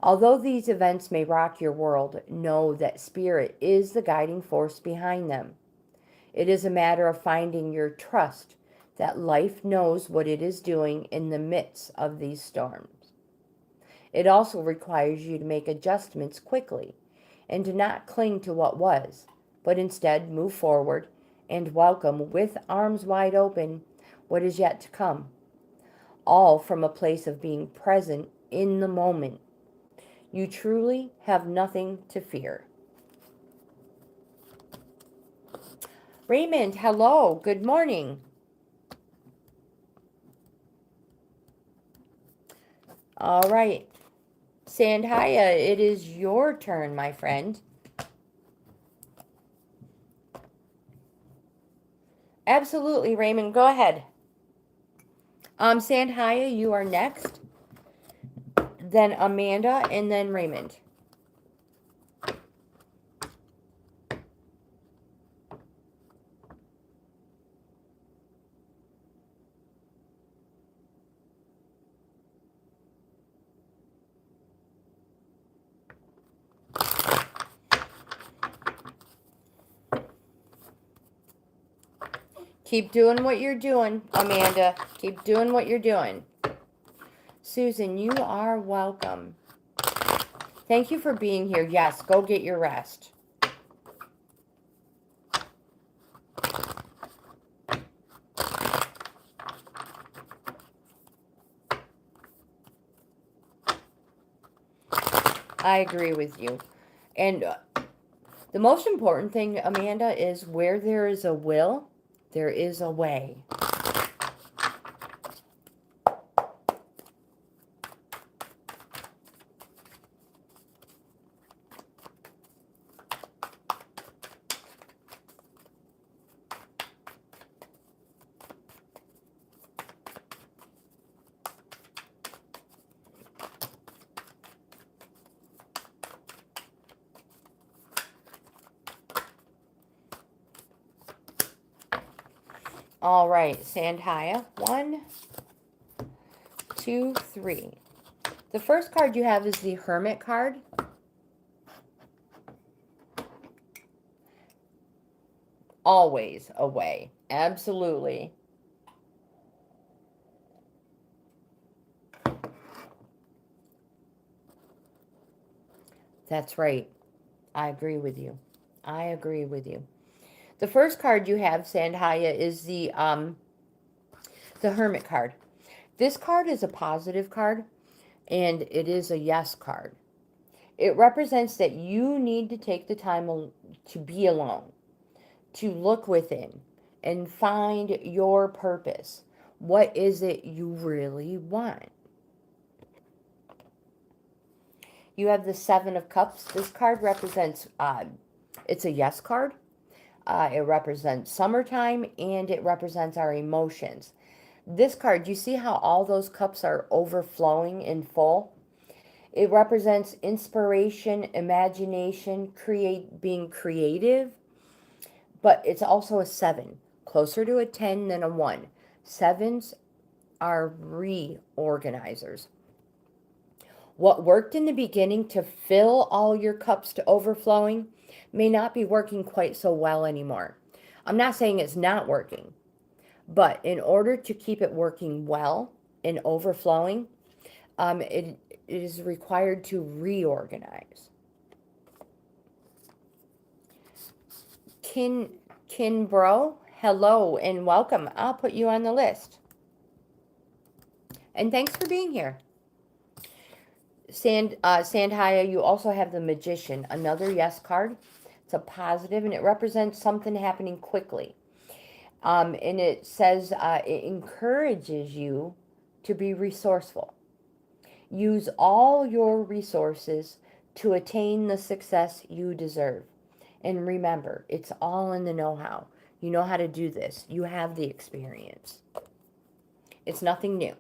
Although these events may rock your world, know that spirit is the guiding force behind them. It is a matter of finding your trust that life knows what it is doing in the midst of these storms. It also requires you to make adjustments quickly and to not cling to what was, but instead move forward and welcome with arms wide open what is yet to come, all from a place of being present in the moment. You truly have nothing to fear. Raymond, hello, good morning. All right, Sandhya, it is your turn, my friend. Absolutely, Raymond, go ahead. Sandhya, you are next. Then Amanda, and then Raymond. Keep doing what you're doing, Amanda. Keep doing what you're doing. Susan, you are welcome. Thank you for being here. Yes, go get your rest. I agree with you. And the most important thing, Amanda, is where there is a will, there is a way. All right, Sandhya. 1, 2, 3. The first card you have is the Hermit card. Always a way. Absolutely. That's right. I agree with you. I agree with you. The first card you have, Sandhya, is the Hermit card. This card is a positive card, and it is a yes card. It represents that you need to take the time to be alone, to look within, and find your purpose. What is it you really want? You have the Seven of Cups. This card represents, it's a yes card. It represents summertime, and it represents our emotions. This card, you see how all those cups are overflowing in full? It represents inspiration, imagination, being creative, but it's also a 7, closer to a 10 than a 1. 7s are reorganizers. What worked in the beginning to fill all your cups to overflowing may not be working quite so well anymore. I'm not saying it's not working, but in order to keep it working well and overflowing, it is required to reorganize. Kinbro, hello and welcome. I'll put you on the list. And thanks for being here. Sandhya, you also have the Magician, another yes card. It's a positive, and it represents something happening quickly. And it says it encourages you to be resourceful. Use all your resources to attain the success you deserve. And remember, it's all in the know-how. You know how to do this. You have the experience. It's nothing new.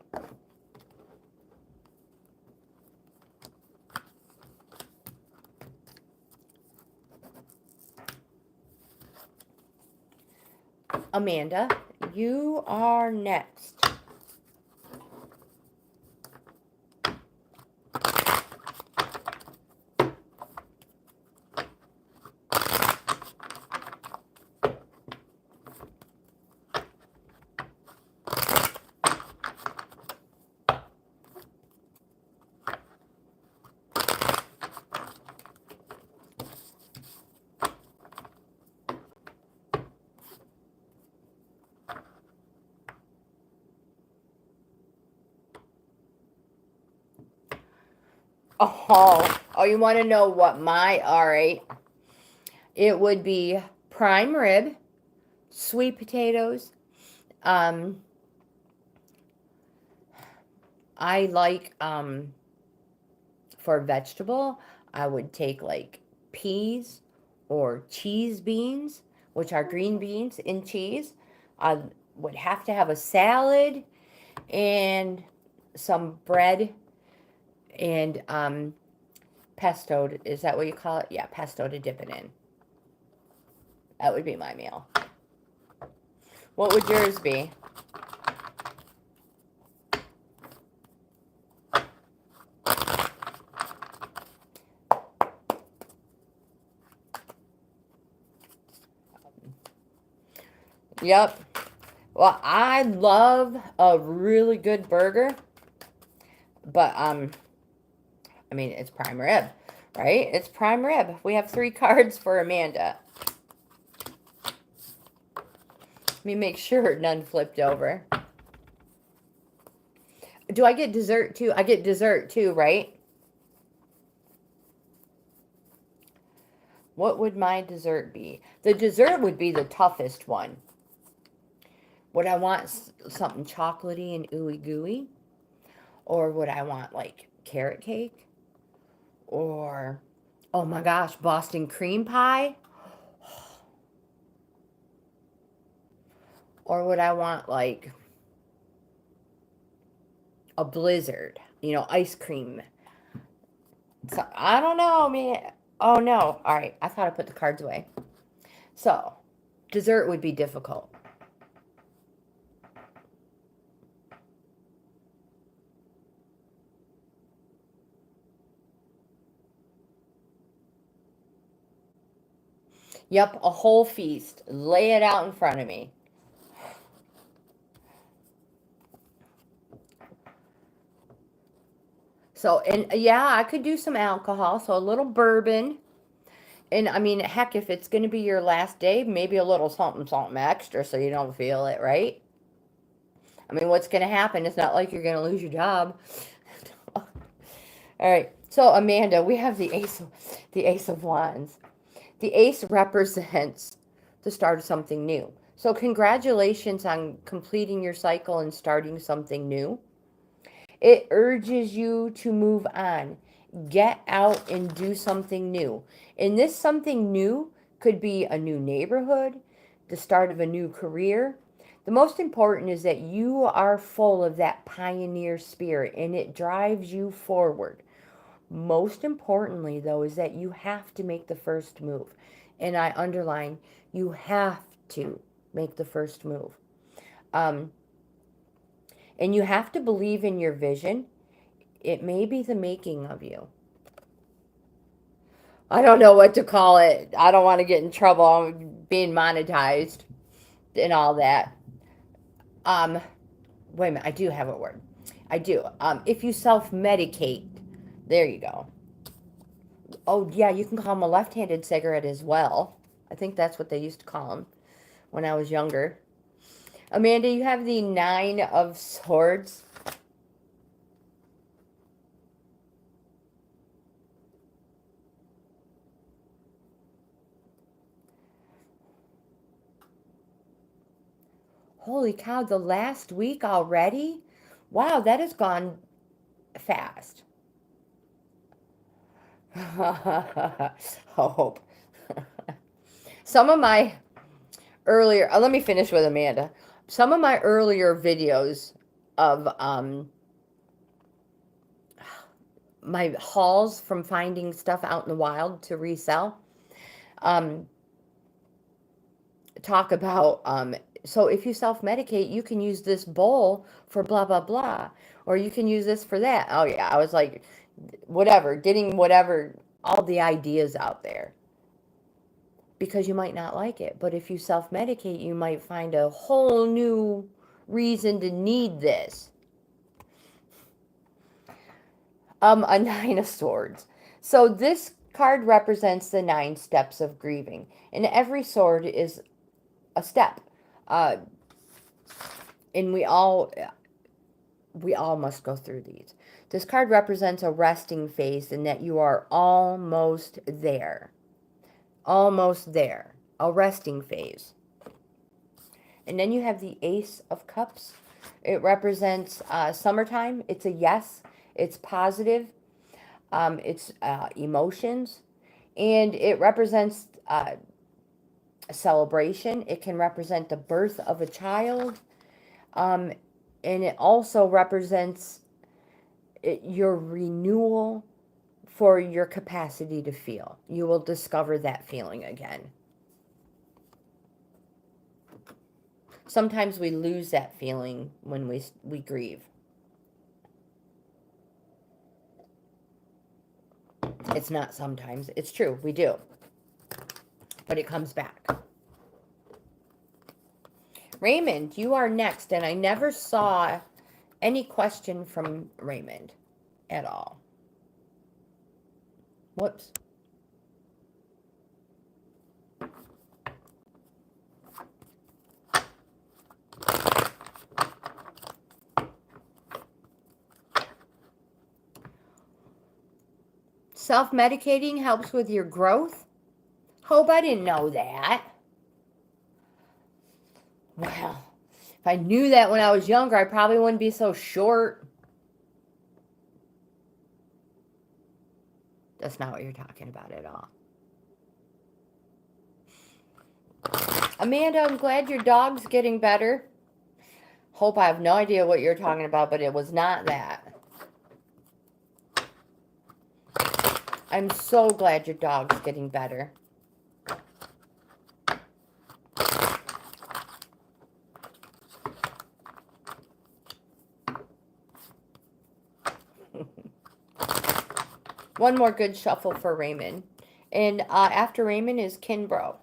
Amanda, you are next. Oh, you want to know what all right. It would be prime rib, sweet potatoes. I like, for vegetable, I would take like peas or cheese beans, which are green beans and cheese. I would have to have a salad and some bread and pesto. Is that what you call it? Yeah, pesto to dip it in. That would be my meal. What would yours be? Yep. Well, I love a really good burger, but I mean, it's prime rib, right? It's prime rib. We have 3 cards for Amanda. Let me make sure none flipped over. Do I get dessert too? I get dessert too, right? What would my dessert be? The dessert would be the toughest one. Would I want something chocolatey and ooey gooey? Or would I want like carrot cake? Or, oh my gosh, Boston cream pie? Or would I want like a blizzard? You know, ice cream. So, I don't know, man. Oh no. All right. I thought I put the cards away. So, dessert would be difficult. Yep, a whole feast. Lay it out in front of me. So, and yeah, I could do some alcohol. So, a little bourbon. And I mean, heck, if it's going to be your last day, maybe a little something, something extra so you don't feel it, right? I mean, what's going to happen? It's not like you're going to lose your job. All right. So, Amanda, we have the Ace of Wands. The Ace represents the start of something new. So, congratulations on completing your cycle and starting something new. It urges you to move on. Get out and do something new. And this something new could be a new neighborhood, the start of a new career. The most important is that you are full of that pioneer spirit and it drives you forward. Most importantly, though, is that you have to make the first move. And I underline, you have to make the first move. And you have to believe in your vision. It may be the making of you. I don't know what to call it. I don't want to get in trouble on being monetized and all that. Wait a minute. I do have a word. I do. If you self-medicate, there you go. Oh, yeah, you can call them a left-handed cigarette as well. I think that's what they used to call them when I was younger. Amanda, you have the 9 of Swords. Holy cow, the last week already? Wow, that has gone fast. Hope. Some of my earlier, let me finish with Amanda. Some of my earlier videos of my hauls from finding stuff out in the wild to resell talk about so if you self-medicate, you can use this bowl for blah blah blah, or you can use this for that. Oh yeah, I was like, whatever, getting whatever, all the ideas out there, because you might not like it, but if you self-medicate, you might find a whole new reason to need this. A 9 of Swords. So this card represents the 9 steps of grieving, and every sword is a step. And we all must go through these. This card represents a resting phase, and that you are almost there. Almost there. A resting phase. And then you have the Ace of Cups. It represents summertime. It's a yes. It's positive. It's emotions. And it represents a celebration. It can represent the birth of a child. And it also represents your renewal for your capacity to feel. You will discover that feeling again. Sometimes we lose that feeling when we grieve. It's not sometimes. It's true. We do. But it comes back. Raymond, you are next. And I never saw any question from Raymond at all. Whoops. Self-medicating helps with your growth? Hope I didn't know that. Well, if I knew that when I was younger, I probably wouldn't be so short. That's not what you're talking about at all. Amanda, I'm glad your dog's getting better. Hope I have no idea what you're talking about, but it was not that. I'm so glad your dog's getting better. One more good shuffle for Raymond. And after Raymond is Kinbro.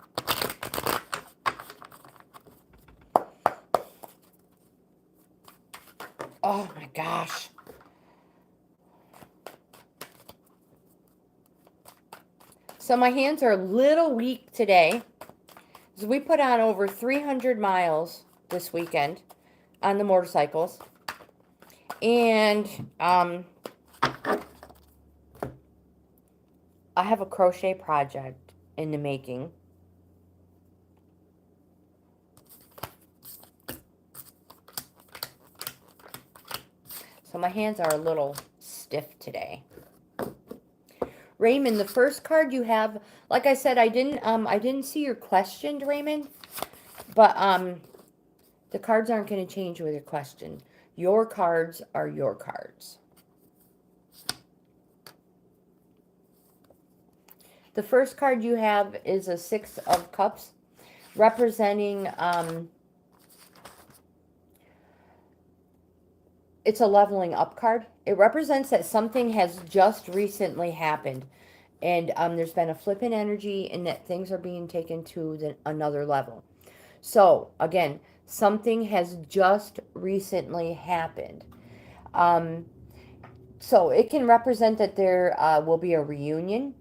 Oh my gosh. So my hands are a little weak today. So we put on over 300 miles this weekend on the motorcycles. And I have a crochet project in the making. So my hands are a little stiff today. Raymond, the first card you have, like I said, I didn't see your question, Raymond, but the cards aren't going to change with your question. Your cards are your cards. The first card you have is a Six of Cups, representing, it's a leveling up card. It represents that something has just recently happened. And there's been a flip in energy and that things are being taken to another level. So, again, something has just recently happened. So it can represent that there will be a reunion.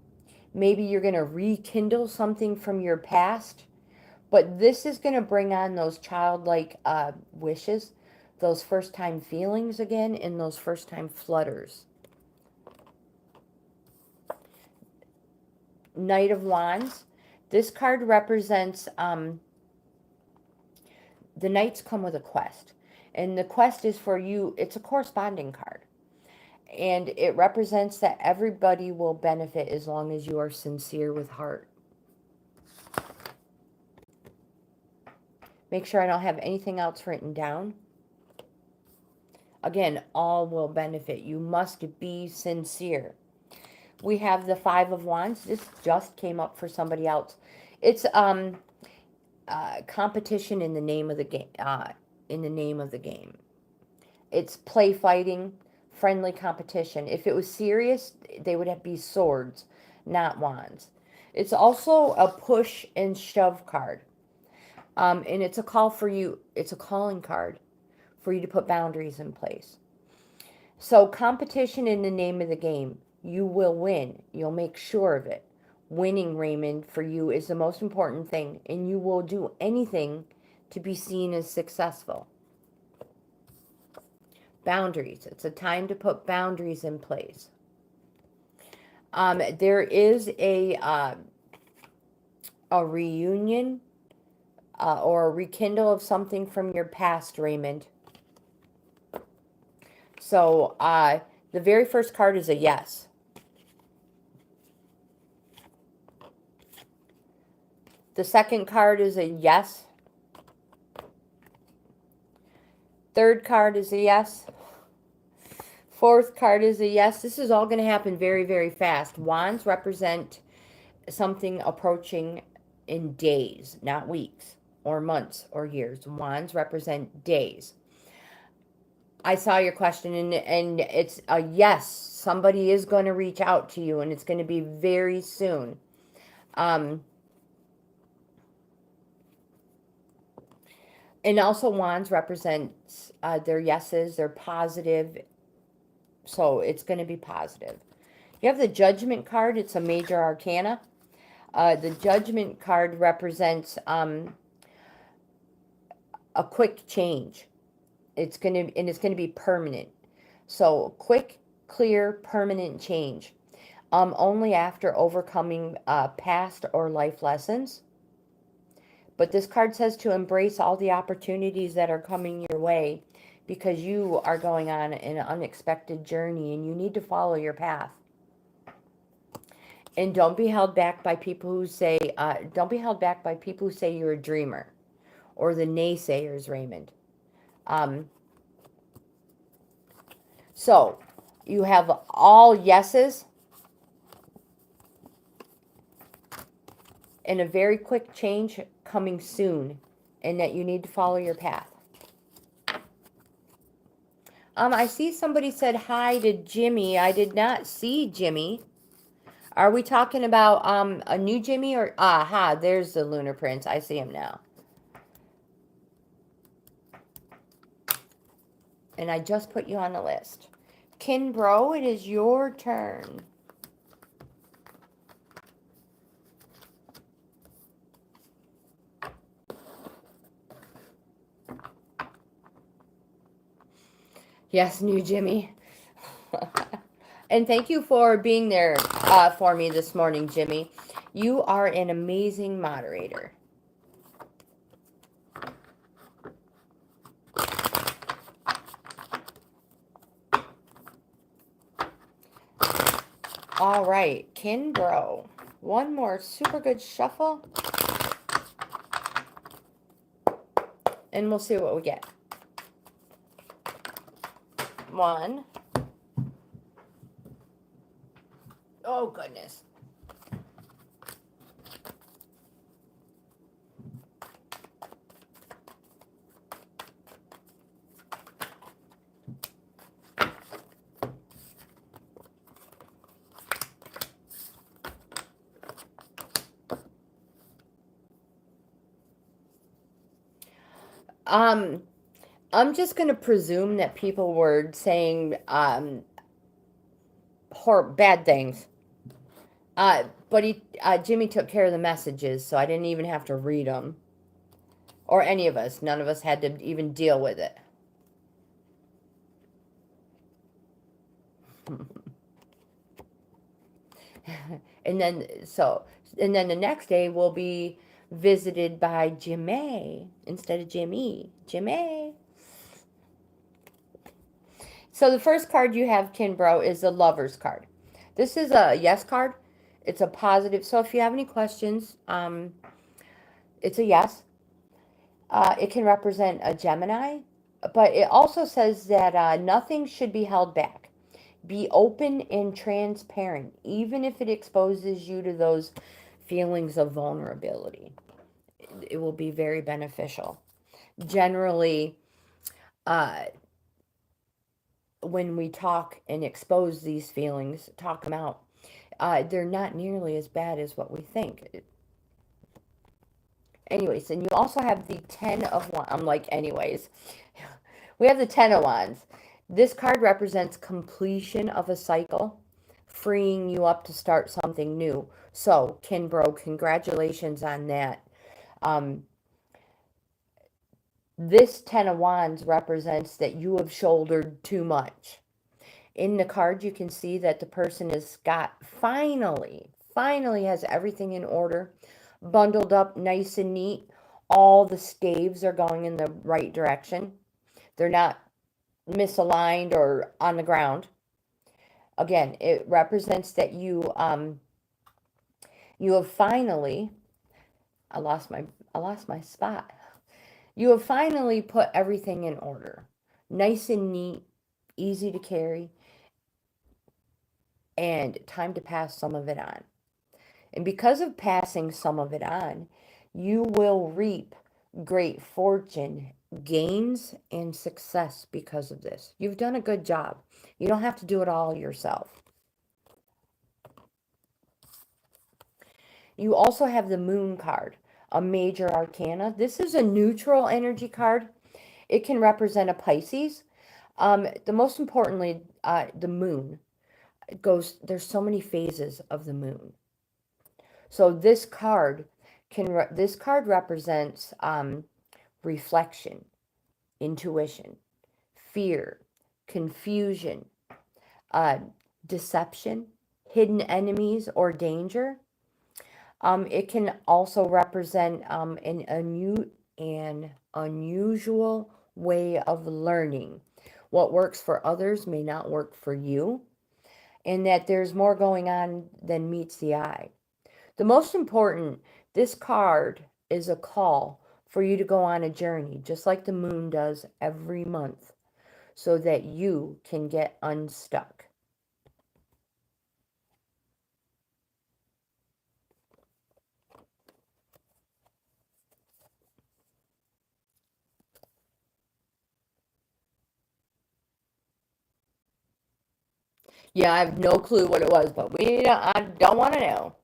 Maybe you're going to rekindle something from your past. But this is going to bring on those childlike wishes, those first-time feelings again, and those first-time flutters. Knight of Wands. This card represents, the Knights come with a quest. And the quest is for you, it's a corresponding card. And it represents that everybody will benefit as long as you are sincere with heart. Make sure I don't have anything else written down. Again, all will benefit. You must be sincere. We have the Five of Wands. This just came up for somebody else. It's competition in the name of the game. In the name of the game, it's play fighting, friendly competition. If it was serious, they would be swords, not wands. It's also a push and shove card, and it's a call for you. It's a calling card for you to put boundaries in place. So competition in the name of the game. You will win. You'll make sure of it. Winning, Raymond, for you is the most important thing, and you will do anything to be seen as successful. Boundaries. It's a time to put boundaries in place. There is a reunion or a rekindle of something from your past, Raymond. So the very first card is a yes. The second card is a yes. Third card is a yes. Fourth card is a yes. This is all going to happen very, very fast. Wands represent something approaching in days, not weeks or months or years. Wands represent days. I saw your question, and it's a yes. Somebody is going to reach out to you, and it's going to be very soon. And also wands represents their yeses, they're positive. So it's going to be positive. You have the judgment card. It's a major arcana. The judgment card represents a quick change. It's going to be permanent. So quick, clear, permanent change. Only after overcoming past or life lessons. But this card says to embrace all the opportunities that are coming your way because you are going on an unexpected journey and you need to follow your path. And don't be held back by people who say, you're a dreamer or the naysayers, Raymond. So you have all yeses and a very quick change coming soon, and that you need to follow your path. I see somebody said hi to Jimmy. I did not see Jimmy. Are we talking about a new Jimmy or aha? There's the Lunar Prince. I see him now. And I just put you on the list. Kinbro, it is your turn. Yes, new Jimmy. And thank you for being there for me this morning, Jimmy. You are an amazing moderator. All right, Kinbro. One more super good shuffle. And we'll see what we get. One. Oh, goodness. I'm just going to presume that people were saying bad things. But Jimmy took care of the messages, so I didn't even have to read them. Or any of us. None of us had to even deal with it. And then the next day we'll be visited by Jimmy instead of Jimmy. Jimmy. So the first card you have, Kinbro, is the Lover's card. This is a yes card. It's a positive. So if you have any questions, it's a yes. It can represent a Gemini, but it also says that nothing should be held back. Be open and transparent, even if it exposes you to those feelings of vulnerability. It will be very beneficial. Generally, when we talk and expose these feelings, talk them out, they're not nearly as bad as what we think. Anyways, and you also have the 10 of Wands. I'm like, anyways. We have the 10 of Wands. This card represents completion of a cycle, freeing you up to start something new. So, Kinbro, congratulations on that. This 10 of Wands represents that you have shouldered too much. In the card, you can see that the person has finally has everything in order, bundled up nice and neat. All the staves are going in the right direction. They're not misaligned or on the ground. Again, it represents that you have finally, I lost my spot. You have finally put everything in order. Nice and neat, easy to carry, and time to pass some of it on. And because of passing some of it on, you will reap great fortune, gains, and success because of this. You've done a good job. You don't have to do it all yourself. You also have the Moon card. a major arcana. This is a neutral energy card. It can represent a Pisces. The most importantly, the moon goes, there's so many phases of the moon. So this card this card represents reflection, intuition, fear, confusion, uh, deception, hidden enemies, or danger. It can also represent an unusual way of learning. What works for others may not work for you, and that there's more going on than meets the eye. The most important, this card is a call for you to go on a journey, just like the moon does every month, so that you can get unstuck. Yeah, I have no clue what it was, but I don't want to know.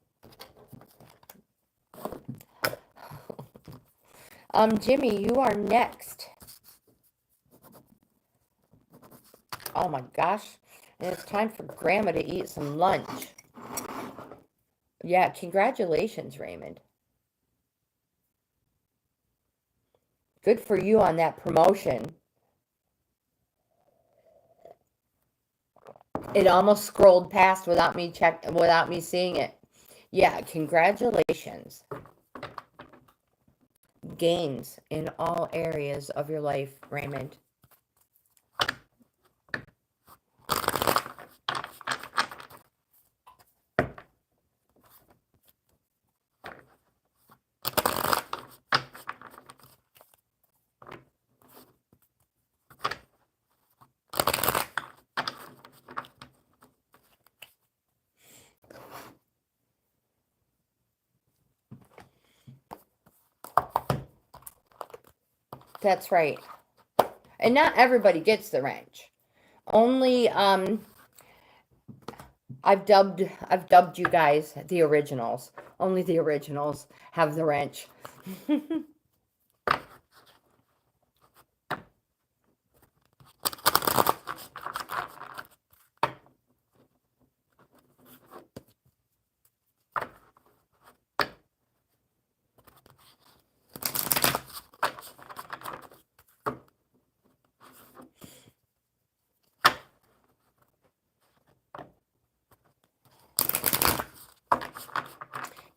Jimmy, you are next. Oh my gosh. And it's time for Grandma to eat some lunch. Yeah, congratulations, Raymond. Good for you on that promotion. It almost scrolled past without me seeing it. Yeah, congratulations. Gains in all areas of your life, Raymond. That's right. And not everybody gets the wrench. Only I've dubbed you guys the originals. Only the originals have the wrench.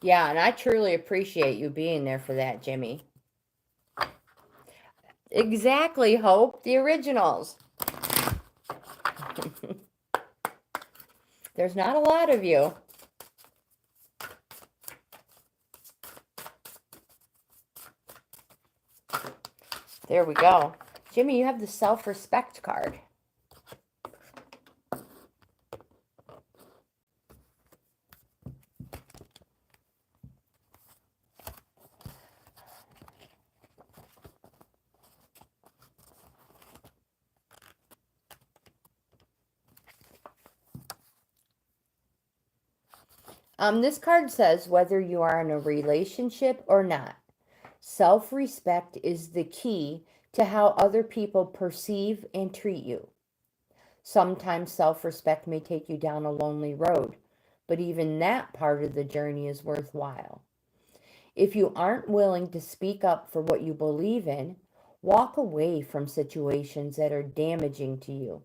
Yeah, and I truly appreciate you being there for that, Jimmy. Exactly, Hope. The originals. There's not a lot of you. There we go. Jimmy, you have the self-respect card. This card says whether you are in a relationship or not, self-respect is the key to how other people perceive and treat you. Sometimes self-respect may take you down a lonely road, but even that part of the journey is worthwhile. If you aren't willing to speak up for what you believe in, walk away from situations that are damaging to you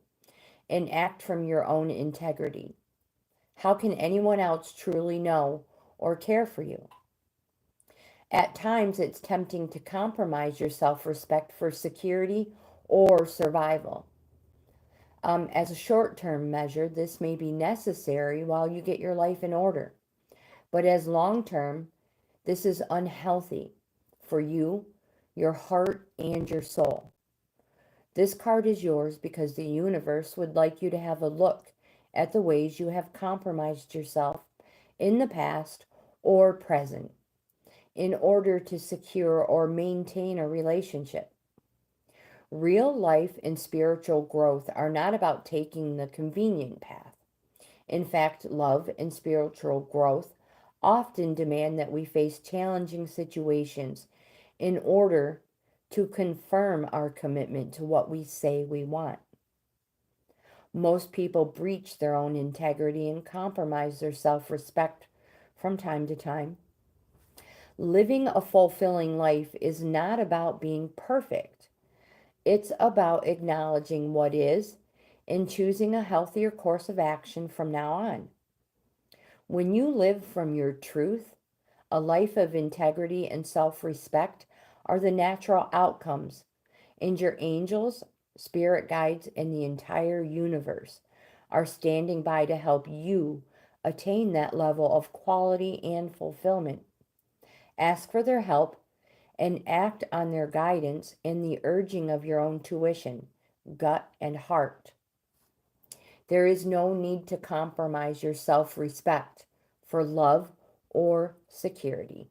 and act from your own integrity. How can anyone else truly know or care for you? At times, it's tempting to compromise your self-respect for security or survival. As a short-term measure, this may be necessary while you get your life in order. But as long-term, this is unhealthy for you, your heart, and your soul. This card is yours because the universe would like you to have a look at the ways you have compromised yourself in the past or present in order to secure or maintain a relationship. Real life and spiritual growth are not about taking the convenient path. In fact, love and spiritual growth often demand that we face challenging situations in order to confirm our commitment to what we say we want. Most people breach their own integrity and compromise their self respect from time to time. Living a fulfilling life is not about being perfect, it's about acknowledging what is and choosing a healthier course of action from now on. When you live from your truth, a life of integrity and self respect are the natural outcomes, and your angels, spirit guides, and the entire universe are standing by to help you attain that level of quality and fulfillment. Ask for their help and act on their guidance in the urging of your own tuition, gut, and heart. There is no need to compromise your self respect for love or security.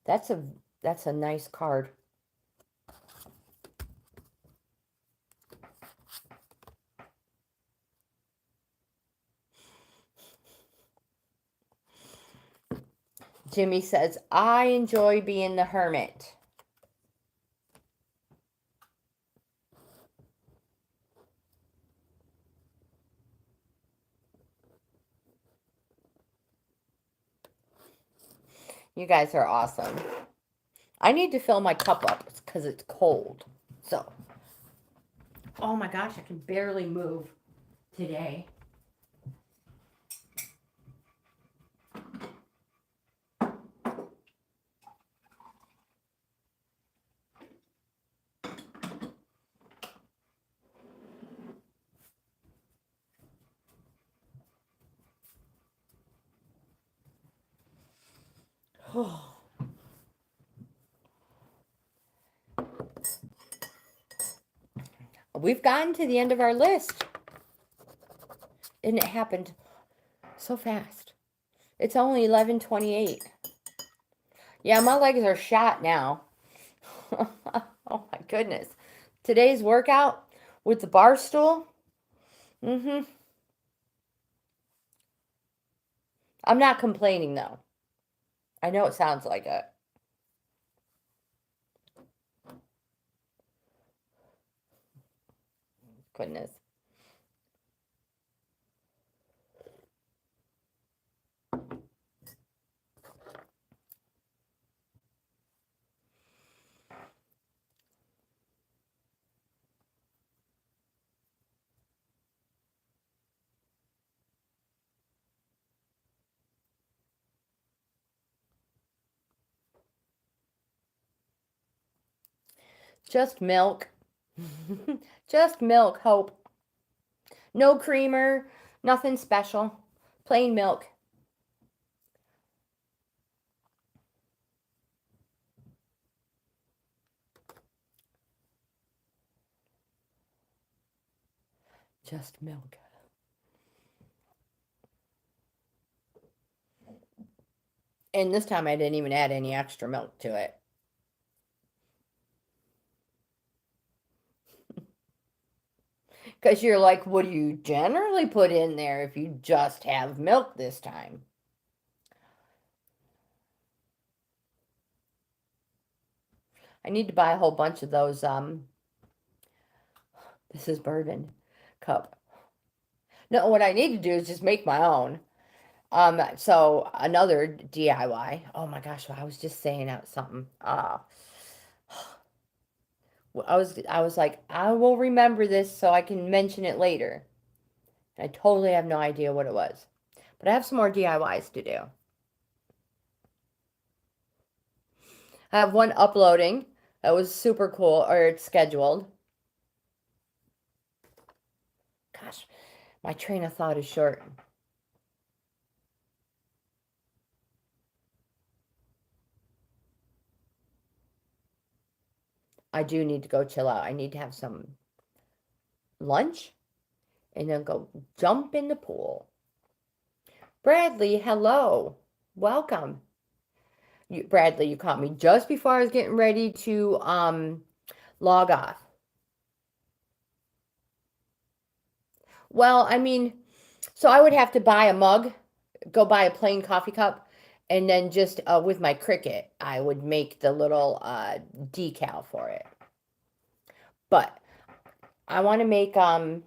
That's a that's a nice card. Jimmy says, I enjoy being the hermit. You guys are awesome. I need to fill my cup up because it's cold. So, oh my gosh, I can barely move today. We've gotten to the end of our list. And it happened so fast. It's only 11:28. Yeah, my legs are shot now. Oh my goodness. Today's workout with the bar stool. I'm not complaining though. I know it sounds like it. Goodness. Just milk. Just milk, Hope. No creamer, nothing special. Plain milk. Just milk. And this time I didn't even add any extra milk to it. Because you're like, what do you generally put in there if you just have milk this time? I need to buy a whole bunch of those, this is bourbon cup. No, what I need to do is just make my own. So another DIY. Oh my gosh, I was just saying out something. I was like, I will remember this so I can mention it later. I totally have no idea what it was. But I have some more DIYs to do. I have one uploading that was super cool, or it's scheduled. Gosh, my train of thought is short. I do need to go chill out. I need to have some lunch and then go jump in the pool. Bradley, hello. Welcome. Bradley, you caught me just before I was getting ready to log off. Well, I mean, So I would have to buy a mug, go buy a plain coffee cup, and then just with my Cricut, I would make the little decal for it. But I want to make one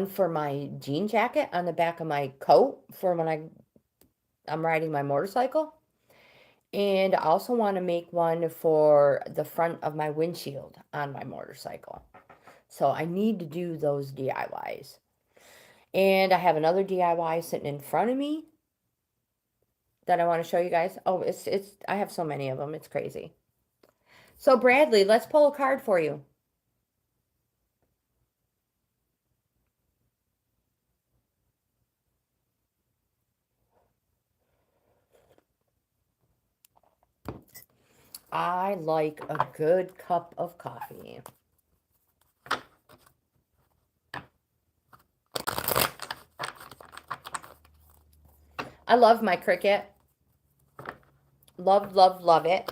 for my jean jacket on the back of my coat for when I'm riding my motorcycle. And I also want to make one for the front of my windshield on my motorcycle. So I need to do those DIYs. And I have another DIY sitting in front of me that I want to show you guys. Oh, it's I have so many of them. It's crazy. So Bradley, let's pull a card for you. I like a good cup of coffee. I love my Cricut. Love, love, love it.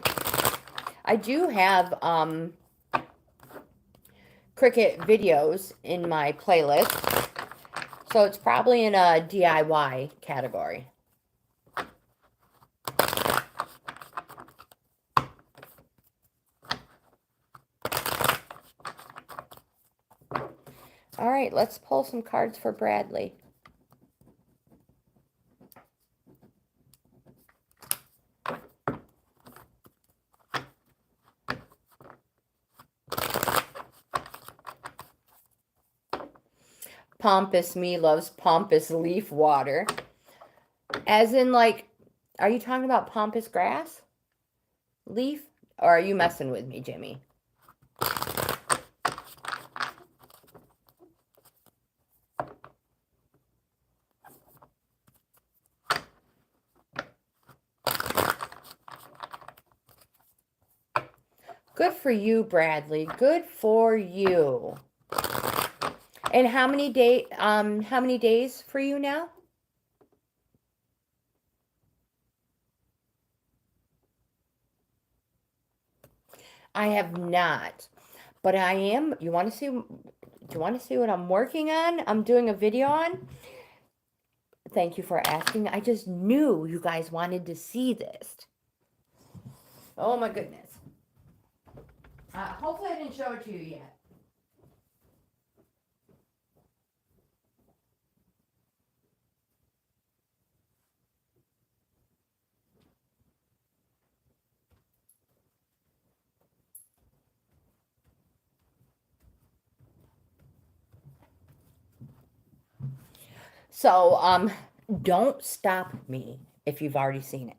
I do have Cricut videos in my playlist, so it's probably in a DIY category. All right, let's pull some cards for Bradley. Pompous me loves pompous leaf water. As in, like, are you talking about pompous grass? Leaf? Or are you messing with me, Jimmy? Good for you, Bradley. Good for you. And how many days for you now? I have not, but I am. You want to see? Do you want to see what I'm working on? I'm doing a video on. Thank you for asking. I just knew you guys wanted to see this. Oh my goodness. Hopefully I didn't show it to you yet. So, don't stop me if you've already seen it.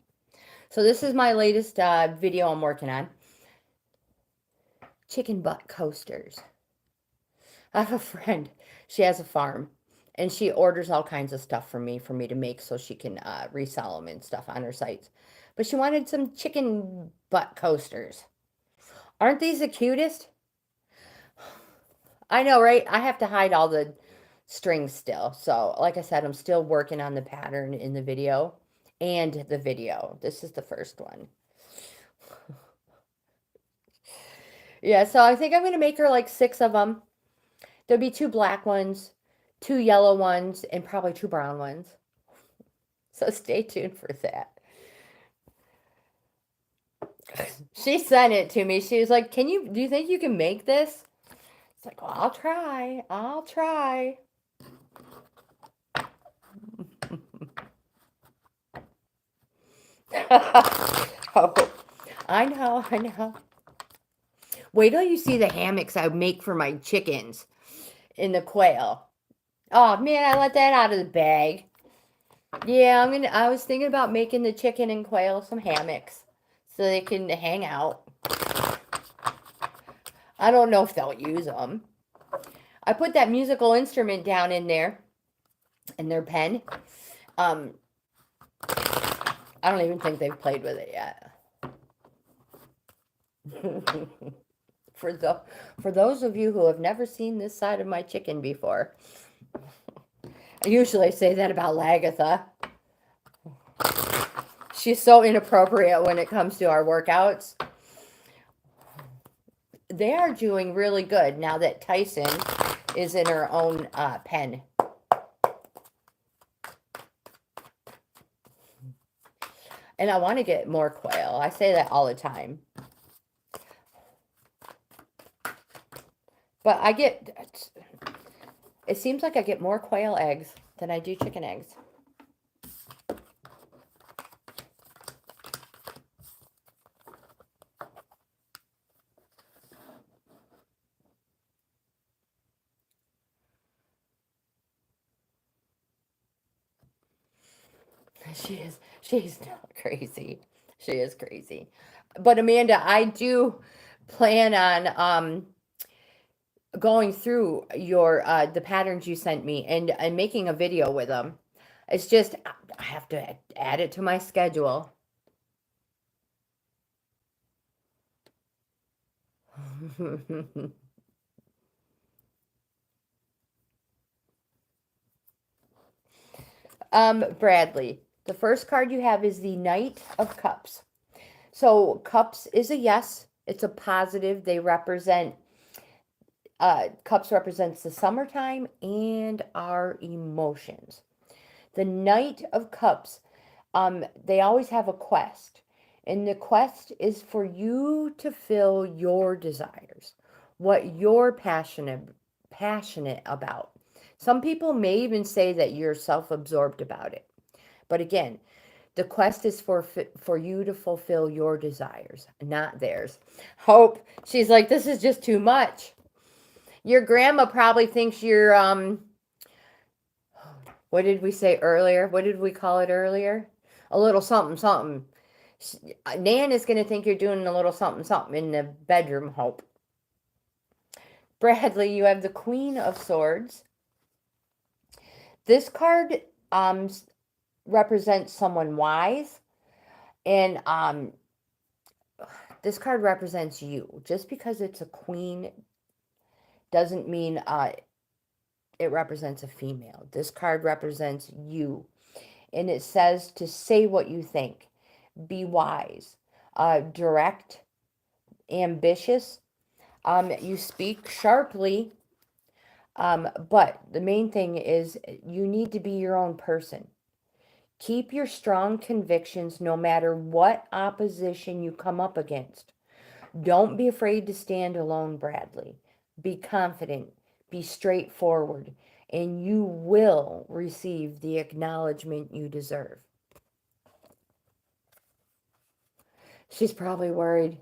So this is my latest video I'm working on. Chicken butt coasters. I have a friend. She has a farm, and she orders all kinds of stuff from me for me to make so she can resell them and stuff on her sites. But she wanted some chicken butt coasters. Aren't these the cutest? I know, right? I have to hide all the strings still. So, like I said, I'm still working on the pattern in the video and the video. This is the first one. Yeah, so I think I'm going to make her like 6 of them. There'll be 2 black ones, 2 yellow ones, and probably 2 brown ones. So stay tuned for that. She sent it to me. She was like, do you think you can make this? It's like, well, I'll try. I'll try. Oh, I know. Wait till you see the hammocks I make for my chickens in the quail. Oh man, I let that out of the bag. Yeah, I was thinking about making the chicken and quail some hammocks so they can hang out. I don't know if they'll use them. I put that musical instrument down in there, in their pen. I don't even think they've played with it yet. For those of you who have never seen this side of my chicken before, I usually say that about Lagatha. She's so inappropriate when it comes to our workouts. They are doing really good now that Tyson is in her own pen. And I want to get more quail. I say that all the time. But it seems like I get more quail eggs than I do chicken eggs. She's not crazy. She is crazy. But Amanda, I do plan on going through your the patterns you sent me and making a video with them. It's just I have to add it to my schedule. Bradley, the first card you have is the Knight of Cups. So cups is a yes. It's a positive. They represent cups represents the summertime and our emotions. The Knight of Cups, they always have a quest. And the quest is for you to fill your desires, what you're passionate about. Some people may even say that you're self-absorbed about it. But again, the quest is for you to fulfill your desires, not theirs. Hope, she's like, this is just too much. Your grandma probably thinks you're what did we say earlier? What did we call it earlier? A little something something. Nan is going to think you're doing a little something something in the bedroom, Hope. Bradley, you have the Queen of Swords. This card represents someone wise, and this card represents you. Just because it's a queen doesn't mean it represents a female. This card represents you, and it says to say what you think, be wise, direct, ambitious. You speak sharply, but the main thing is you need to be your own person. Keep your strong convictions no matter what opposition you come up against. Don't be afraid to stand alone, Bradley. Be confident, be straightforward, and you will receive the acknowledgement you deserve. She's probably worried.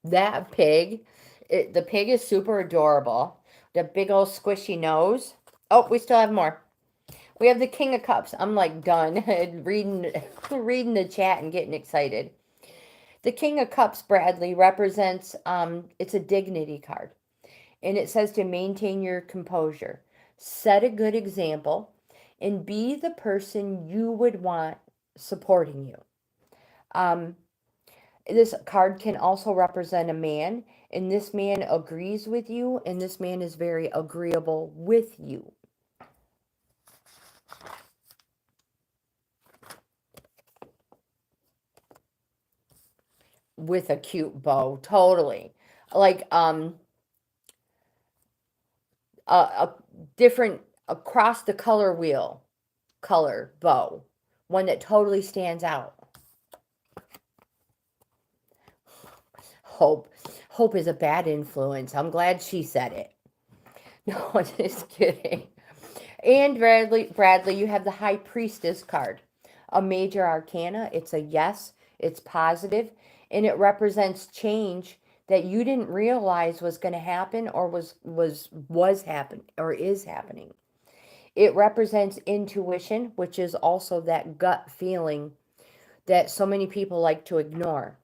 That pig, the pig is super adorable. The big old squishy nose. Oh, we still have more. We have the King of Cups. I'm like done reading the chat and getting excited. The King of Cups, Bradley, represents it's a dignity card. And it says to maintain your composure, set a good example, and be the person you would want supporting you. This card can also represent a man, and this man agrees with you, and this man is very agreeable with you. With a cute bow, totally. Like a different across the color wheel color bow, one that totally stands out. Hope is a bad influence. I'm glad she said it. No, I'm just kidding. And Bradley, you have the High Priestess card, a major arcana. It's a yes. It's positive, and it represents change that you didn't realize was going to happen or was happening or is happening. It represents intuition, which is also that gut feeling that so many people like to ignore.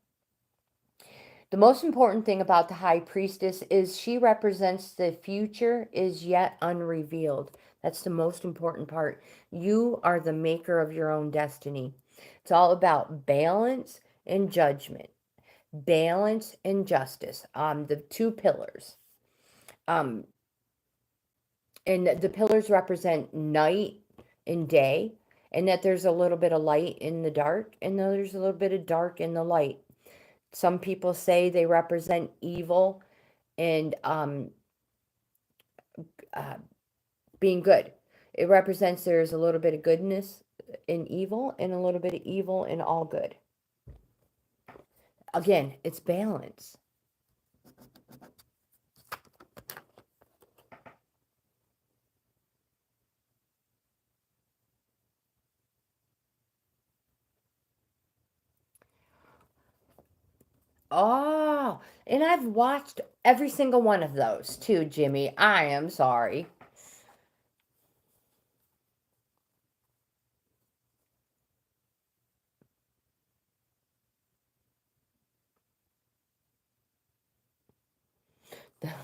The most important thing about the High Priestess is she represents the future is yet unrevealed. That's the most important part. You are the maker of your own destiny. It's all about balance and judgment, balance and justice. The two pillars. And the pillars represent night and day, and that there's a little bit of light in the dark, and there's a little bit of dark in the light. Some people say they represent evil and uh, being good. It represents there's a little bit of goodness in evil and a little bit of evil in all good. Again, it's balance. Oh, and I've watched every single one of those too, Jimmy. I am sorry.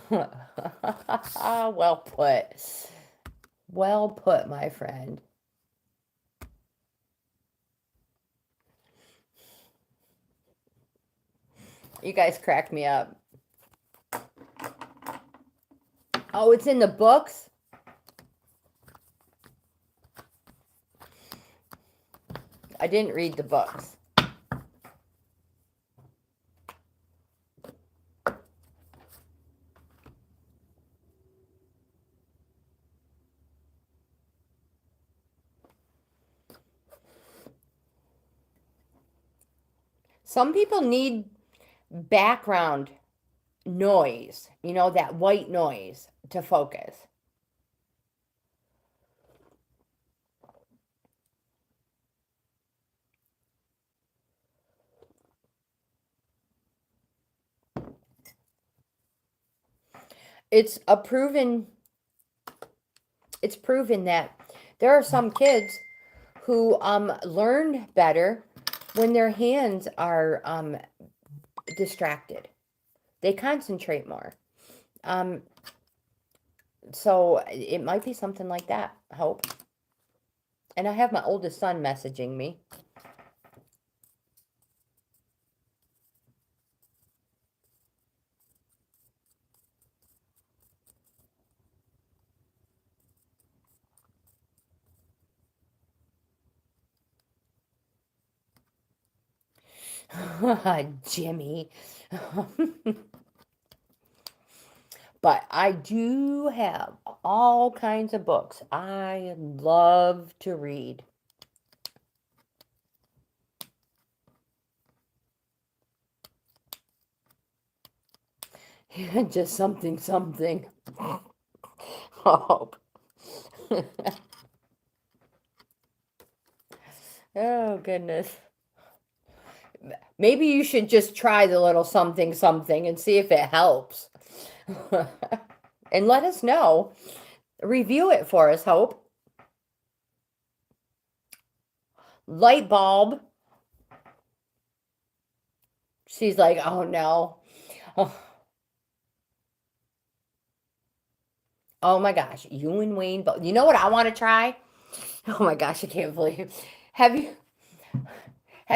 Well put. Well put, my friend. You guys cracked me up. Oh, it's in the books? I didn't read the books. Some people need background noise, you know, that white noise to focus. It's proven that there are some kids who learn better when their hands are distracted. They concentrate more. So it might be something like that, Hope. And I have my oldest son messaging me. Jimmy. But I do have all kinds of books I love to read. Just something. Hope. Oh, goodness. Maybe you should just try the little something and see if it helps. And let us know. Review it for us, Hope. Light bulb. She's like, oh no. Oh my gosh. You and Wayne. But you know what I want to try? Oh my gosh, I can't believe. Have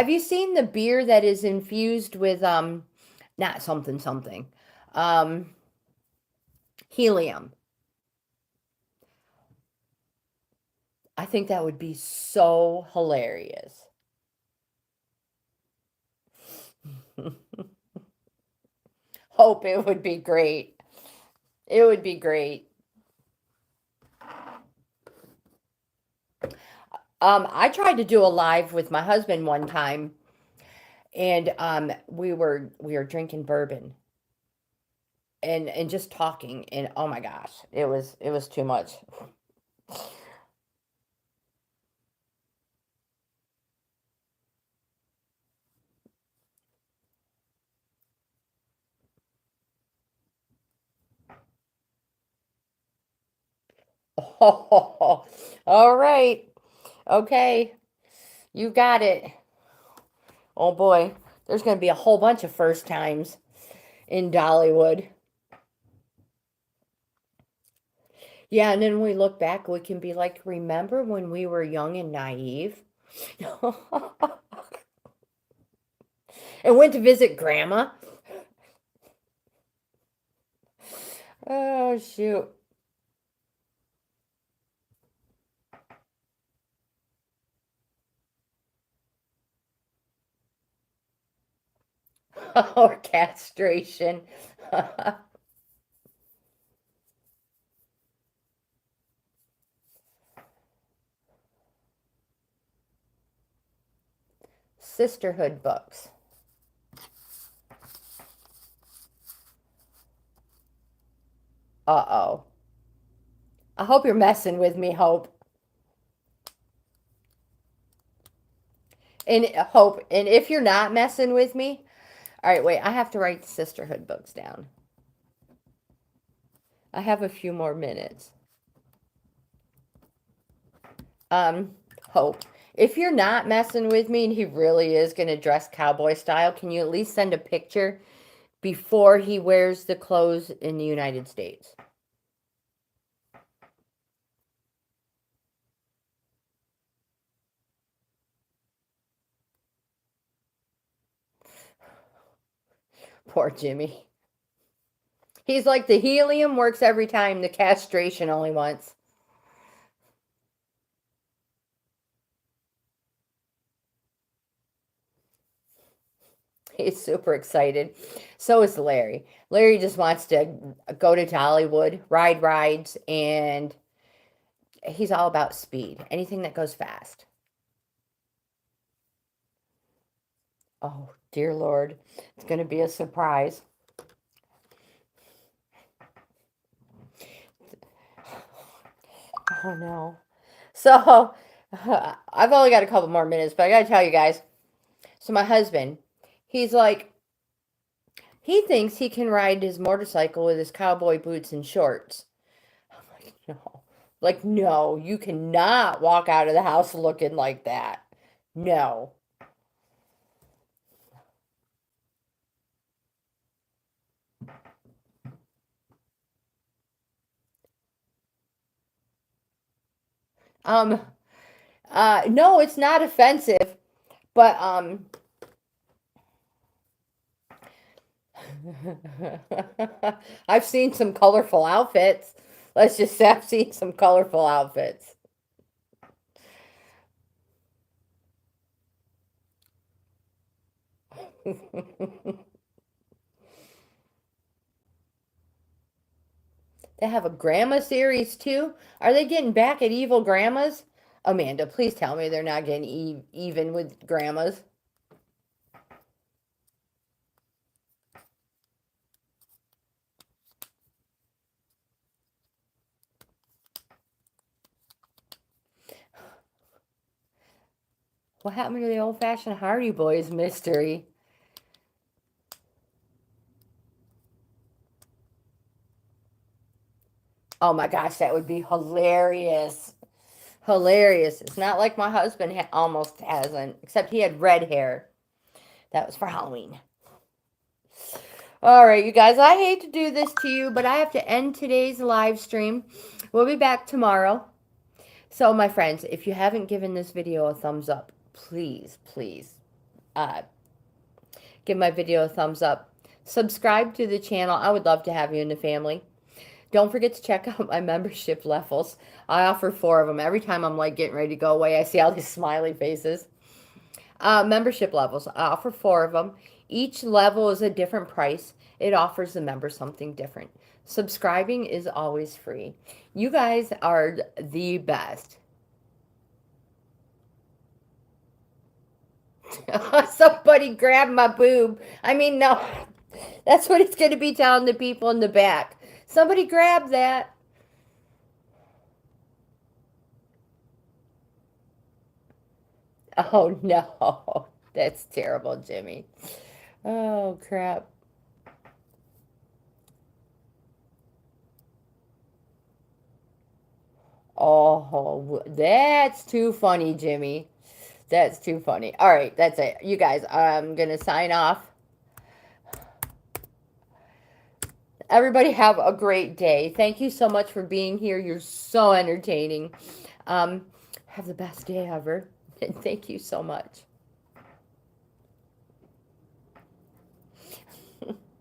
you seen the beer that is infused with not something helium? I think that would be so hilarious. Hope it would be great. It would be great. I tried to do a live with my husband one time, and we were drinking bourbon and just talking, and oh my gosh, it was too much. Oh, all right. Okay. You got it. Oh boy. There's going to be a whole bunch of first times in Dollywood. Yeah, and then we look back, we can be like, remember when we were young and naive? And went to visit grandma? Oh, shoot. or castration. Sisterhood books. Uh-oh. I hope you're messing with me, Hope. And Hope, and if you're not messing with me, all right, wait, I have to write the sisterhood books down. I have a few more minutes. Hope, if you're not messing with me and he really is going to dress cowboy style, can you at least send a picture before he wears the clothes in the United States? Poor Jimmy. He's like, the helium works every time, the castration only once. He's super excited. So is Larry. Larry just wants to go to Hollywood, ride rides, and he's all about speed. Anything that goes fast. Oh, dear Lord. It's going to be a surprise. Oh, no. So, I've only got a couple more minutes, but I got to tell you guys. So, my husband, he's like, he thinks he can ride his motorcycle with his cowboy boots and shorts. I'm like, no. Like, no, you cannot walk out of the house looking like that. No. Um, no, it's not offensive, but, I've seen some colorful outfits. Let's just say I've seen some colorful outfits. They have a grandma series too. Are they getting back at evil grandmas? Amanda, please tell me they're not getting even with grandmas. What happened to the old-fashioned Hardy Boys mystery? Oh my gosh, that would be hilarious. Hilarious. It's not like my husband almost hasn't, except he had red hair. That was for Halloween. All right, you guys, I hate to do this to you, but I have to end today's live stream. We'll be back tomorrow. So, my friends, if you haven't given this video a thumbs up, please, please, give my video a thumbs up. Subscribe to the channel. I would love to have you in the family. Don't forget to check out my membership levels. I offer 4 of them. Every time I'm like getting ready to go away, I see all these smiley faces. Membership levels. I offer 4 of them. Each level is a different price. It offers the member something different. Subscribing is always free. You guys are the best. Somebody grab my boob. I mean, no. That's what it's going to be telling the people in the back. Somebody grab that. Oh, no. That's terrible, Jimmy. Oh, crap. Oh, that's too funny, Jimmy. That's too funny. All right, that's it. You guys, I'm going to sign off. Everybody have a great day. Thank you so much for being here. You're so entertaining. Have the best day ever. And thank you so much.